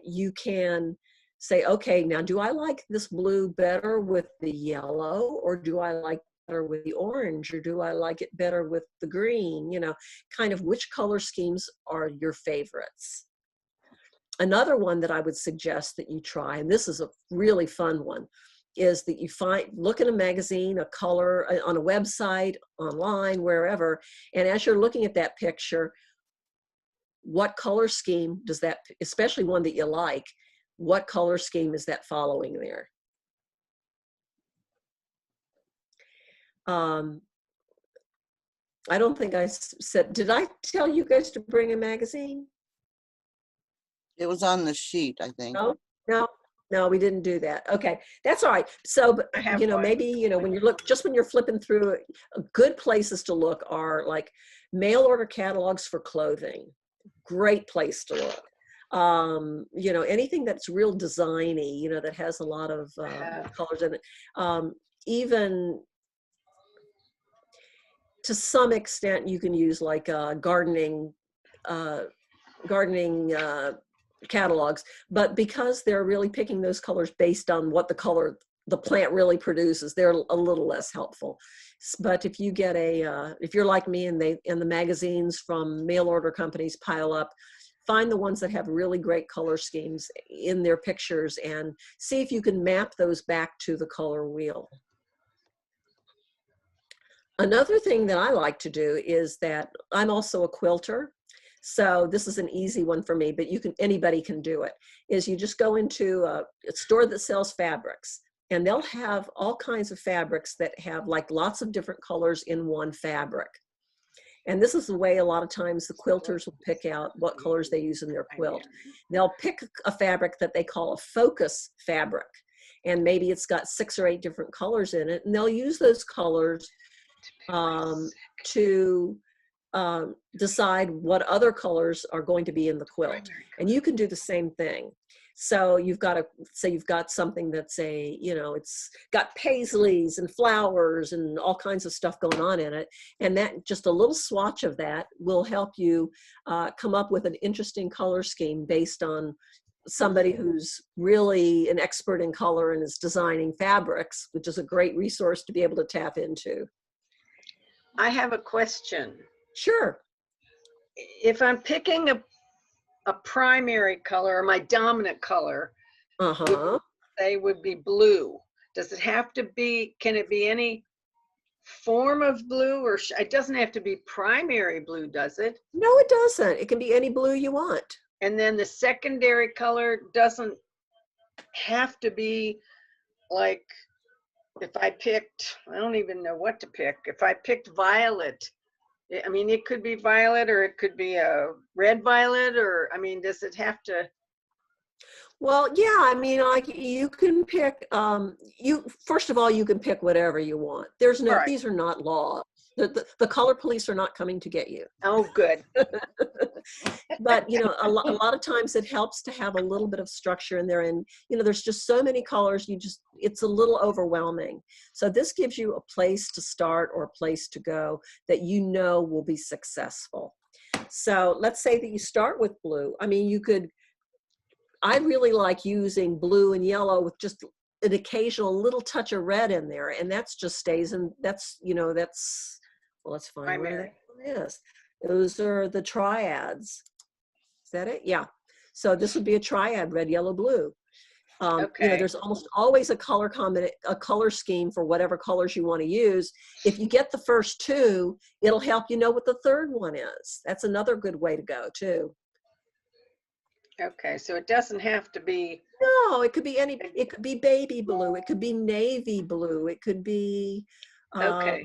you can say, okay, now do I like this blue better with the yellow, or do I like better with the orange, or do I like it better with the green? You know, kind of which color schemes are your favorites. Another one that I would suggest that you try, and this is a really fun one, is that you look in a magazine, a color, on a website, online, wherever, and as you're looking at that picture, what color scheme does that, especially one that you like, what color scheme is that following there? I don't think I said, did I tell you guys to bring a magazine? It was on the sheet, I think. No, we didn't do that. Okay, that's all right. So, but, I have you know, one. maybe, you know, when you're flipping through, good places to look are like mail order catalogs for clothing. Great place to look. You know, anything that's real designy, you know, that has a lot of colors in it. Even to some extent, you can use like gardening catalogs, but because they're really picking those colors based on what the plant really produces, they're a little less helpful. But if you get if you're like me and the magazines from mail order companies pile up, find the ones that have really great color schemes in their pictures and see if you can map those back to the color wheel. Another thing that I like to do is that I'm also a quilter. So this is an easy one for me, but anybody can do it, is you just go into a store that sells fabrics, and they'll have all kinds of fabrics that have like lots of different colors in one fabric. And this is the way a lot of times the quilters will pick out what colors they use in their quilt. They'll pick a fabric that they call a focus fabric, and maybe it's got 6 or 8 different colors in it, and they'll use those colors to decide what other colors are going to be in the quilt. And you can do the same thing. So you've got something that's it's got paisleys and flowers and all kinds of stuff going on in it. And that just a little swatch of that will help you come up with an interesting color scheme based on somebody who's really an expert in color and is designing fabrics, which is a great resource to be able to tap into. I have a question. Sure. If I'm picking a primary color, or my dominant color, they would be blue. Does it have to be, can it be any form of blue, or it doesn't have to be primary blue, does it? No, it doesn't. It can be any blue you want. And then the secondary color doesn't have to be like, if I picked, I don't even know what to pick. If I picked violet, I mean, it could be violet, or it could be a red violet, or, I mean, does it have to? Well, yeah, I mean, like you can pick, first of all, you can pick whatever you want. There's no, Right. These are not laws. The color police are not coming to get you. Oh, good. But, you know, a lot of times it helps to have a little bit of structure in there. And, you know, there's just so many colors, it's a little overwhelming. So this gives you a place to start or a place to go that you know will be successful. So let's say that you start with blue. I mean, I really like using blue and yellow with just an occasional little touch of red in there. And that's just stays in, well, let's find where that is. Those are the triads. Is that it? Yeah. So this would be a triad, red, yellow, blue. Okay. You know, there's almost always a color scheme for whatever colors you want to use. If you get the first 2, it'll help you know what the third one is. That's another good way to go too. Okay, so it doesn't have to be. No, it could be it could be baby blue. It could be navy blue. It could be Okay.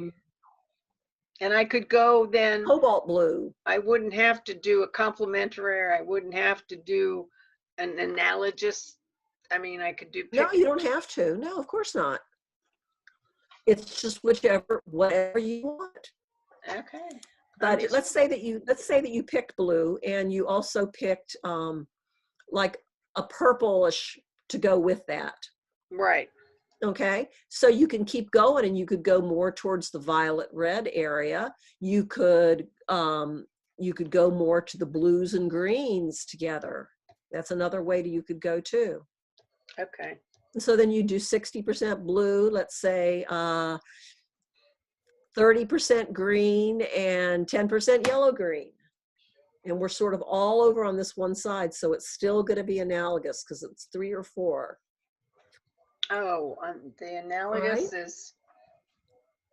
And I could go then, cobalt blue. I wouldn't have to do a complementary, I wouldn't have to do an analogous. I mean, I could do. No, you don't have to. No, of course not. It's just whatever you want. Okay. But let's say that you picked blue and you also picked like a purplish to go with that. Right. Okay, so you can keep going and you could go more towards the violet red area. You could go more to the blues and greens together. That's another way you could go too. Okay. And so then you do 60% blue, let's say 30% green and 10% yellow green. And we're sort of all over on this one side, so it's still going to be analogous because it's 3 or 4. Oh, the analogous Right.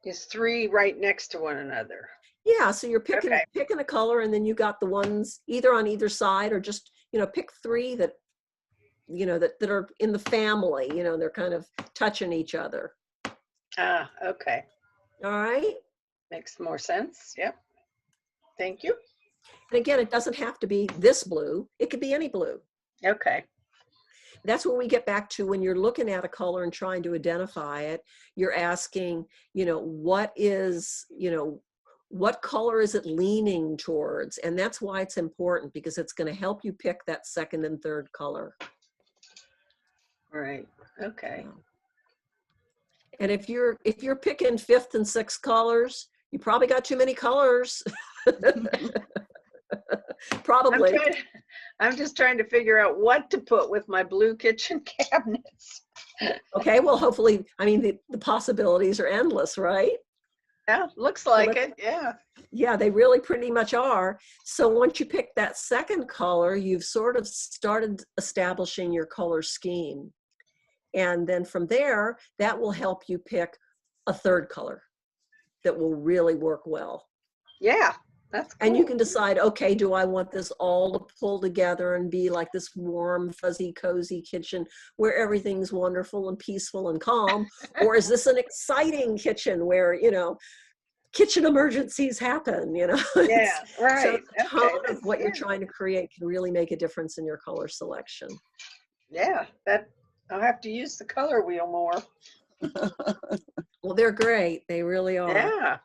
is 3 right next to one another. Yeah, so you're picking Okay. picking a color, and then you got the ones either on either side, or just, you know, pick 3 that, you know, that are in the family, you know, they're kind of touching each other. Ah, okay. All right. Makes more sense. Yep. Thank you. And again, it doesn't have to be this blue. It could be any blue. Okay. That's where we get back to when you're looking at a color and trying to identify it, you're asking, you know, what color is it leaning towards? And that's why it's important, because it's going to help you pick that second and third color. Right. Okay. And if you're picking 5th and 6th colors, you probably got too many colors. Probably. I'm just trying to figure out what to put with my blue kitchen cabinets. Okay, well, hopefully, I mean, the possibilities are endless, right? Yeah, looks like it. Yeah. Yeah, they really pretty much are. So once you pick that second color, you've sort of started establishing your color scheme. And then from there, that will help you pick a third color that will really work well. Yeah, that's cool. And you can decide, okay, do I want this all to pull together and be like this warm, fuzzy, cozy kitchen where everything's wonderful and peaceful and calm? Or is this an exciting kitchen where, you know, kitchen emergencies happen, you know? Yeah, right. So the tone Okay, of what you're yeah. trying to create can really make a difference in your color selection. Yeah, I'll have to use the color wheel more. Well, they're great. They really are. Yeah.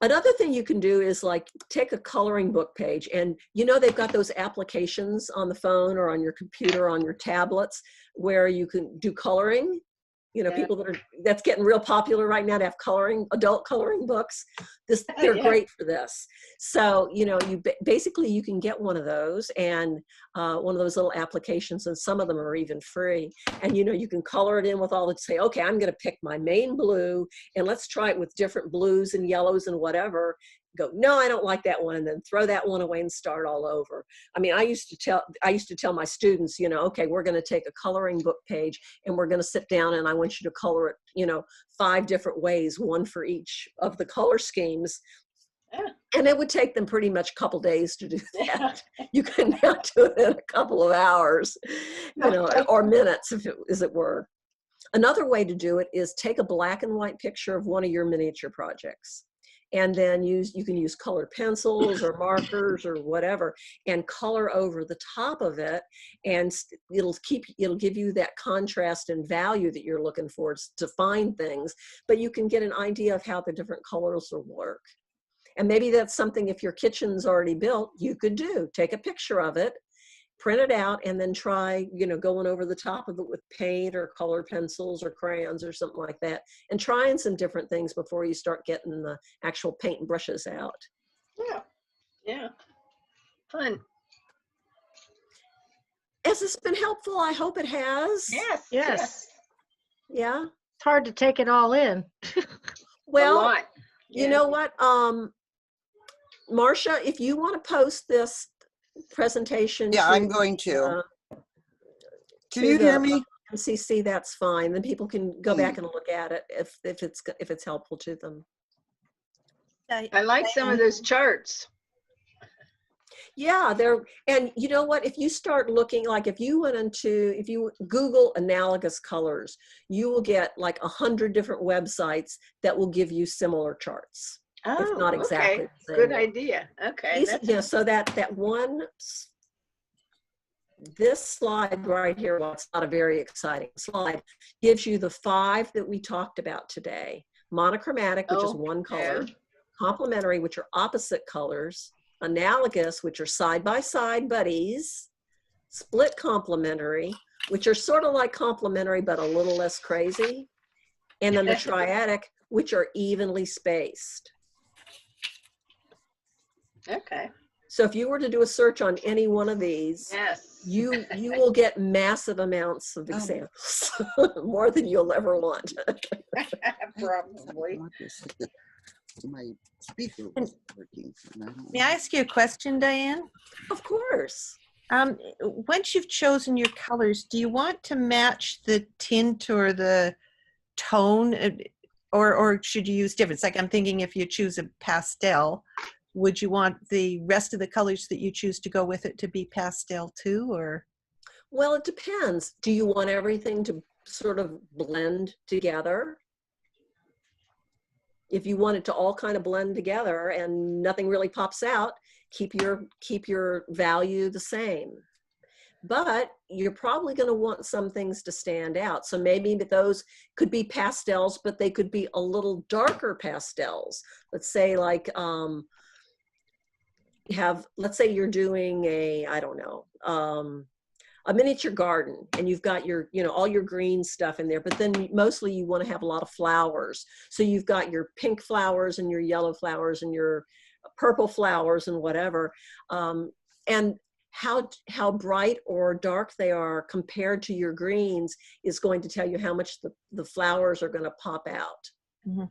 Another thing you can do is like take a coloring book page, and you know they've got those applications on the phone or on your computer, on your tablets, where you can do coloring. You know, Yeah. that's getting real popular right now to have adult coloring books. They're Yeah. great for this. So, you know, basically you can get one of those, and one of those little applications, and some of them are even free. And, you know, you can color it in with say, okay, I'm going to pick my main blue, and let's try it with different blues and yellows and whatever. Go, no, I don't like that one, and then throw that one away and start all over. I mean, I used to tell my students, you know, okay, we're going to take a coloring book page and we're going to sit down and I want you to color it, you know, 5 different ways, one for each of the color schemes. Yeah. And it would take them pretty much a couple days to do that. You can now do it in a couple of hours, you know, or minutes, as it were. Another way to do it is take a black and white picture of one of your miniature projects. And then you can use colored pencils or markers or whatever, and color over the top of it, and it'll give you that contrast and value that you're looking for to find things. But you can get an idea of how the different colors will work. And maybe that's something, if your kitchen's already built, you could do. Take a picture of it, print it out, and then try, you know, going over the top of it with paint or colored pencils or crayons or something like that, and trying some different things before you start getting the actual paint and brushes out. Yeah. Yeah. Fun. Has this been helpful? I hope it has. Yes. Yes. Yeah. It's hard to take it all in. Well, A lot. you know what, Marcia, if you want to post this presentation, Yeah, I'm going to. Can to you hear the me? MCC, that's fine. Then people can go back and look at it if it's helpful to them. I like some of those charts. Yeah, and you know what, if you start looking, like if you Google analogous colors, you will get like 100 different websites that will give you similar charts. Oh, if not exactly okay. the same Good one. idea. Okay. Yeah, so this slide right here, well, it's not a very exciting slide, gives you the 5 that we talked about today. Monochromatic, which is one color. Yeah. Complementary, which are opposite colors. Analogous, which are side-by-side buddies. Split complementary. which are sort of like complementary, but a little less crazy. And then the triadic, which are evenly spaced. Okay. So if you were to do a search on any one of these, Yes. you will get massive amounts of examples, more than you'll ever want. Probably. My speaker was working. May I ask you a question, Diane? Of course. Once you've chosen your colors, do you want to match the tint or the tone, or should you use different? It's like I'm thinking if you choose a pastel, would you want the rest of the colors that you choose to go with it to be pastel too, or? Well, it depends. Do you want everything to sort of blend together? If you want it to all kind of blend together and nothing really pops out, keep your value the same. But you're probably going to want some things to stand out. So maybe those could be pastels, but they could be a little darker pastels. Let's say like, let's say you're doing a miniature garden, and you've got your, all your green stuff in there, but then mostly you want to have a lot of flowers. So you've got your pink flowers and your yellow flowers and your purple flowers and whatever. And how bright or dark they are compared to your greens is going to tell you how much the flowers are going to pop out. Mm-hmm.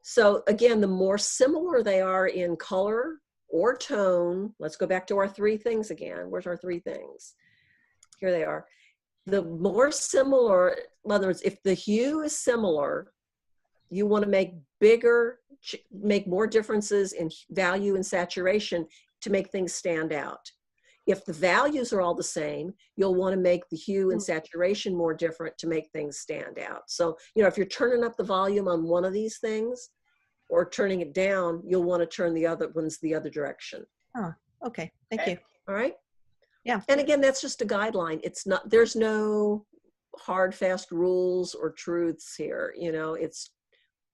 So again, the more similar they are in color or tone, let's go back to our three things again. Where's our three things? Here they are. The more similar, in other words, if the hue is similar, you want to make more differences in value and saturation to make things stand out. If the values are all the same, you'll want to make the hue and saturation more different to make things stand out. So, if you're turning up the volume on one of these things or turning it down, you'll want to turn the other ones the other direction. Oh, okay. Thank you. All right. Yeah. And again, that's just a guideline. There's no hard, fast rules or truths here.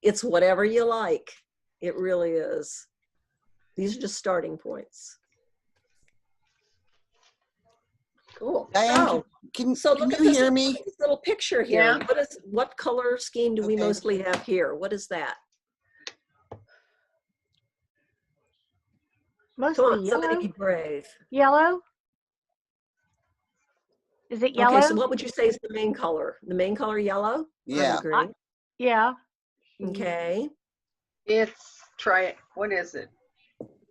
It's whatever you like. It really is. These are just starting points. Cool. Diane, can Look at you this hear me? little picture here. Yeah. What color scheme do we Okay. mostly have here? What is that? Come Mostly on, somebody yellow. be brave. Yellow? Is it yellow? Okay, so what would you say is the main color? The main color yellow? Yeah. I agree. Yeah. Okay. What is it?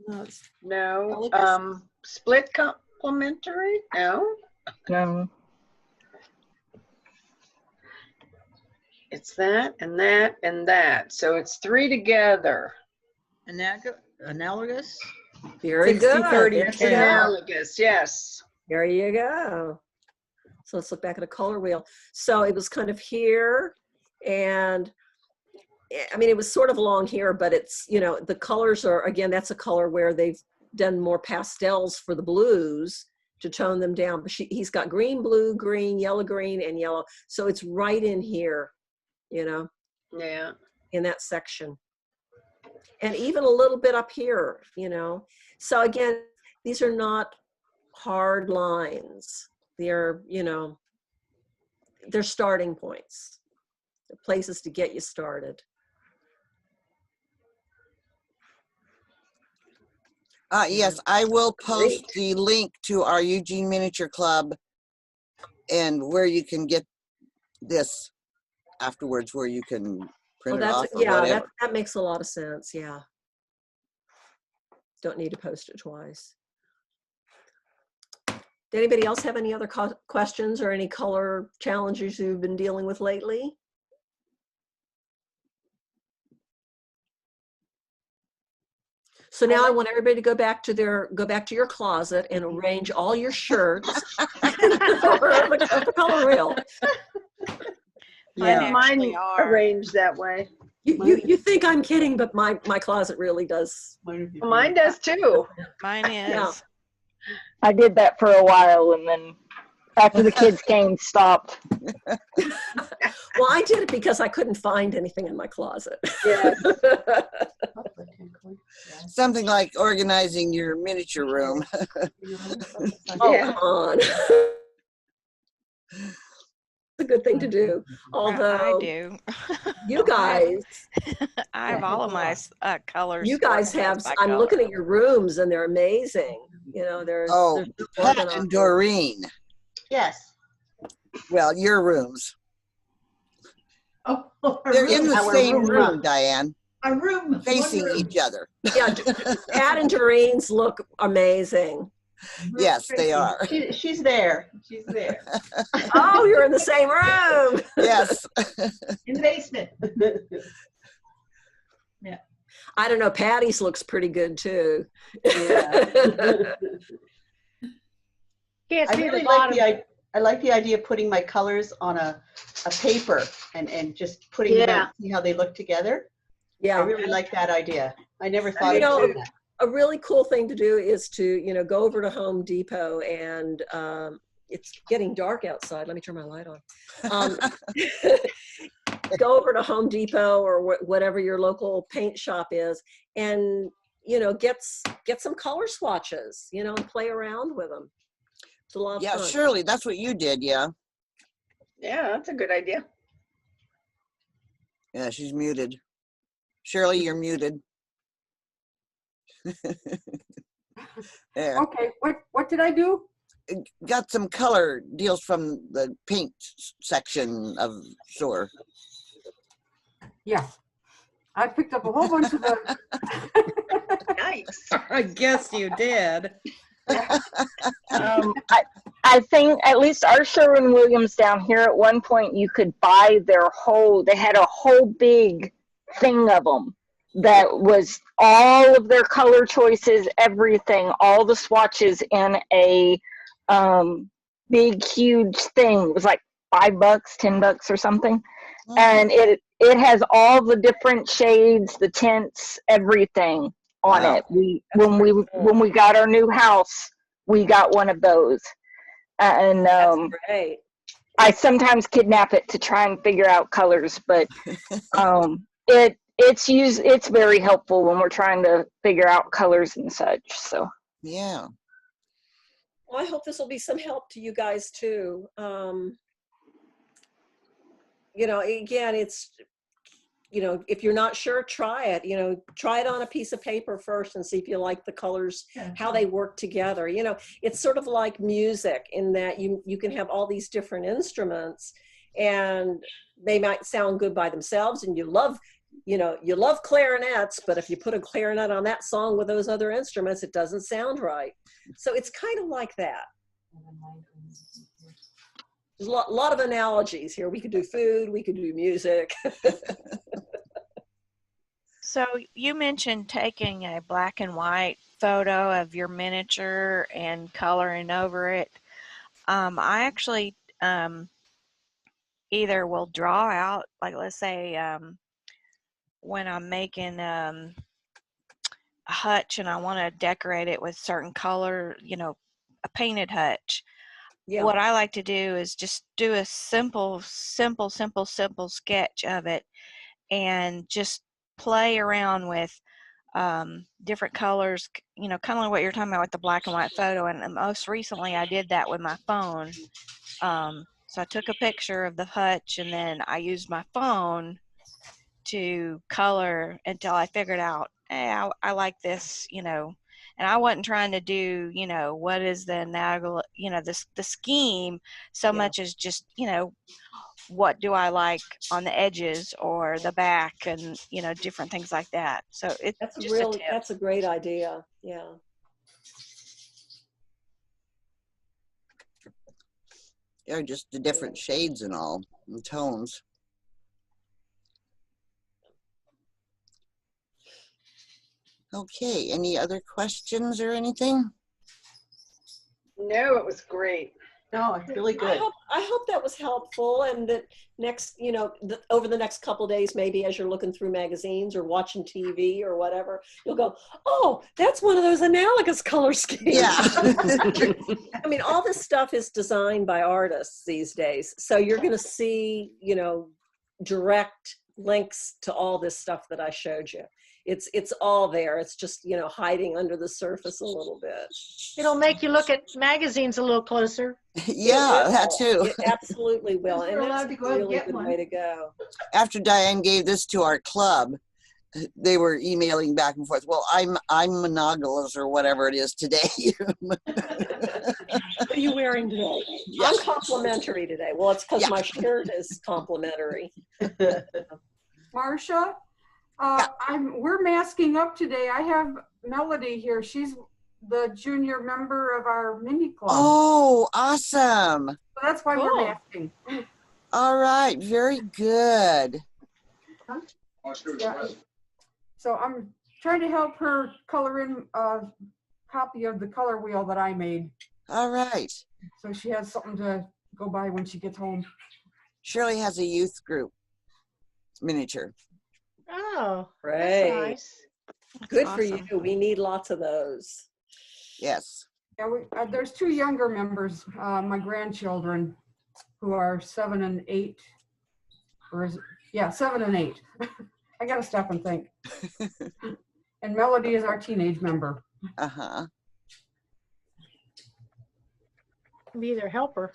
No, it's No. Color Split complementary? No. No. It's that and that and that. So it's three together. Analogous? Very 60, good. 30, There you 10. go. Analogous, yes. There you go. So let's look back at a color wheel. So it was kind of here, and I mean, it was sort of along here, but it's, the colors are, again, that's a color where they've done more pastels for the blues to tone them down. But he's got green, blue, green, green, and yellow. So it's right in here, Yeah. in that section. And even a little bit up here, So again, these are not hard lines. They're, they're starting points. They're places to get you started. Yes, I will post the link to our Eugene Miniature Club and where you can get this afterwards, where you can print it off or whatever. That makes a lot of sense. Yeah. Don't need to post it twice. Did anybody else have any other questions or any color challenges you've been dealing with lately? So now I want everybody to go back to your closet and arrange all your shirts around the color wheel. Yeah. Mine arranged that way. You think I'm kidding, but my closet really does. Mine does too. Mine is. Yeah. I did that for a while, and then after the kids came, stopped. Well, I did it because I couldn't find anything in my closet. Yeah. Something like organizing your miniature room. Oh, Yeah. come on. a good thing to do. I Although do. you I have, guys, I have all of my colors you guys organized have, by I'm looking color. at your rooms and they're amazing. You know, Oh, there's so Pat organized. and Doreen. Yes. Well, your rooms. Oh, our They're in room, the our same room, room, Diane, Our room. facing one room. each other. Yeah, Pat and Doreen's look amazing. Yes, they are. She's there. She's there. Oh, you're in the same room. Yes. In the basement. I don't know, Patty's looks pretty good too. Yeah. Can't I see really the like bottom. I like the idea of putting my colors on a paper and just putting them out, see how they look together. I Yeah. really like that idea. I never thought You of know, doing that. a really cool thing to do is to, go over to Home Depot and it's getting dark outside. Let me turn my light on. Go over to Home Depot or whatever your local paint shop is and, get some color swatches, and play around with them. It's a lot of Yeah, fun. Shirley, that's what you did, yeah. Yeah, that's a good idea. Yeah, she's muted. Shirley, you're muted. There. Okay, what did I do? Got some color deals from the paint section of store. Yeah, I picked up a whole bunch of the. Nice. I guess you did. I think at least our Sherwin-Williams down here at one point you could buy they had a whole big thing of them that was all of their color choices, everything, all the swatches in a big, huge thing. It was like $5, $10 or something. Mm. And it has all the different shades, the tints, everything on Wow. it. When we got our new house, we got one of those. And That's great. I sometimes kidnap it to try and figure out colors, but it's very helpful when we're trying to figure out colors and such. So Yeah. Well, I hope this will be some help to you guys too. Again, it's, if you're not sure, try it. Try it on a piece of paper first and see if you like the colors, how they work together. It's sort of like music in that you can have all these different instruments and they might sound good by themselves and you love clarinets, but if you put a clarinet on that song with those other instruments, it doesn't sound right. So it's kind of like that. There's a lot of analogies here. We could do food, we could do music. So you mentioned taking a black and white photo of your miniature and coloring over it. I actually either will draw out, like let's say when I'm making a hutch and I want to decorate it with certain color, a painted hutch. Yeah. What I like to do is just do a simple sketch of it and just play around with different colors, kind of like what you're talking about with the black and white photo. And most recently I did that with my phone. So I took a picture of the hutch and then I used my phone to color until I figured out, hey, I like this, and I wasn't trying to do, what is the the scheme so much as just, what do I like on the edges or the back and, different things like that. So it's That's a great idea. Yeah. Yeah, just the different shades and all, and tones. Okay, any other questions or anything? No, it was great. No, it's really good. I hope that was helpful, and that next, over the next couple of days, maybe as you're looking through magazines or watching TV or whatever, you'll go, oh, that's one of those analogous color schemes. Yeah. I mean, all this stuff is designed by artists these days. So you're going to see, direct links to all this stuff that I showed you. it's all there. It's just, you know, hiding under the surface a little bit. It'll make you look at magazines a little closer. Yeah, that too. It absolutely will. We're And that's allowed a to go and really get good one. way to go. After Diane gave this to our club, they were emailing back and forth. Well, I'm monogamous or whatever it is today. What are you wearing today? Yeah. I'm complimentary today. Well, it's because Yeah. my shirt is complimentary. Marcia, we're masking up today. I have Melody here. She's the junior member of our mini club. Oh, awesome. So that's why Cool. we're masking. All right, very good. Yeah. So I'm trying to help her color in a copy of the color wheel that I made. All right. So she has something to go by when she gets home. Shirley has a youth group miniature. Oh, Great. that's nice. Good for awesome. you. We need lots of those. Yes. Yeah, there's 2 younger members, my grandchildren, who are 7 and 8. Or is it? Yeah, 7 and 8. I gotta stop and think. And Melody is our teenage member. Uh-huh. Be their helper.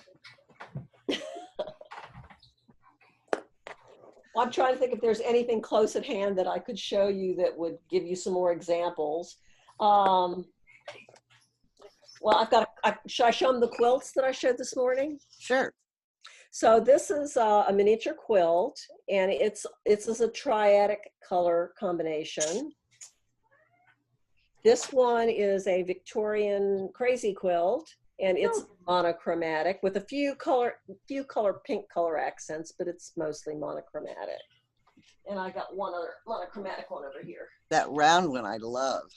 Well, I'm trying to think if there's anything close at hand that I could show you that would give you some more examples. Well, should I show them the quilts that I showed this morning? Sure. So this is a miniature quilt, and it's a triadic color combination. This one is a Victorian crazy quilt, and it's monochromatic with a few color pink color accents, but it's mostly monochromatic. And I got one other monochromatic one over here. That round one I love.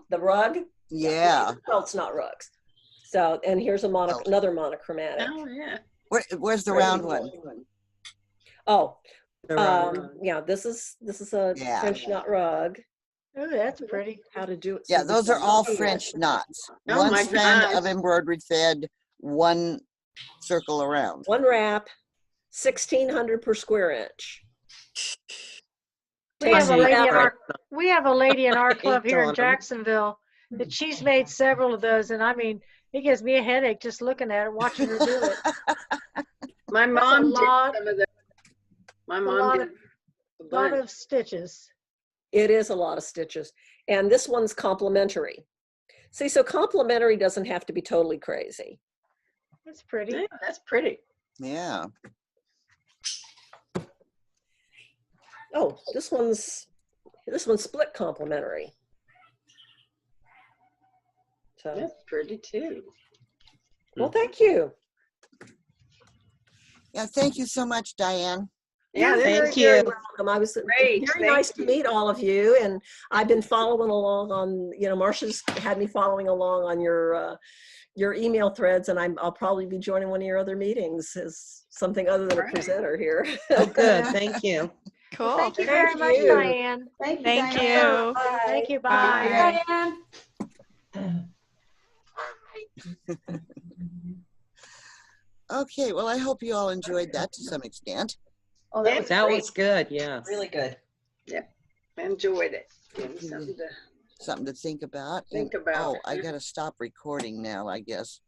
The rug? Yeah. Quilts, not rugs. So, and here's another monochromatic. Oh, yeah. Where's the round one? Oh, yeah, this is a Yeah. French knot rug. Oh, that's pretty. How to do it. Yeah, so those that are all you- French knots. Oh One my strand gosh. of embroidery thread, one circle around. One wrap, 1,600 per square inch. We have a lady in Forever. our club here in on 'em. Jacksonville that she's made several of those, and I mean, it gives me a headache just looking at it, watching her do it. My mom did lot- some of the, my lot mom of- did a lot bunch. of stitches. It is a lot of stitches. And this one's complementary. See, so complementary doesn't have to be totally crazy. That's pretty. Yeah, that's pretty. Yeah. Oh, this one's split complementary. So, That's pretty too. well, thank you. Yeah, thank you so much, Diane. Yeah, You're that's very, Thank very you. welcome. I was Great, very thank nice to you. meet all of you, and I've been following along on, Marcia's had me following along on your email threads, and I'll probably be joining one of your other meetings as something other than a Right. presenter here. Oh, good. Thank you. Cool. Thank you Thank very much, you. Diane. Thank you. Thank Diane. you. Thank you. Bye. Bye. Diane. Okay, well, I hope you all enjoyed that to some extent. Oh, that was That great. was good, yes. Really good. Enjoyed it. Give me something to Something to think about. think And- about. Oh, I gotta stop recording now, I guess.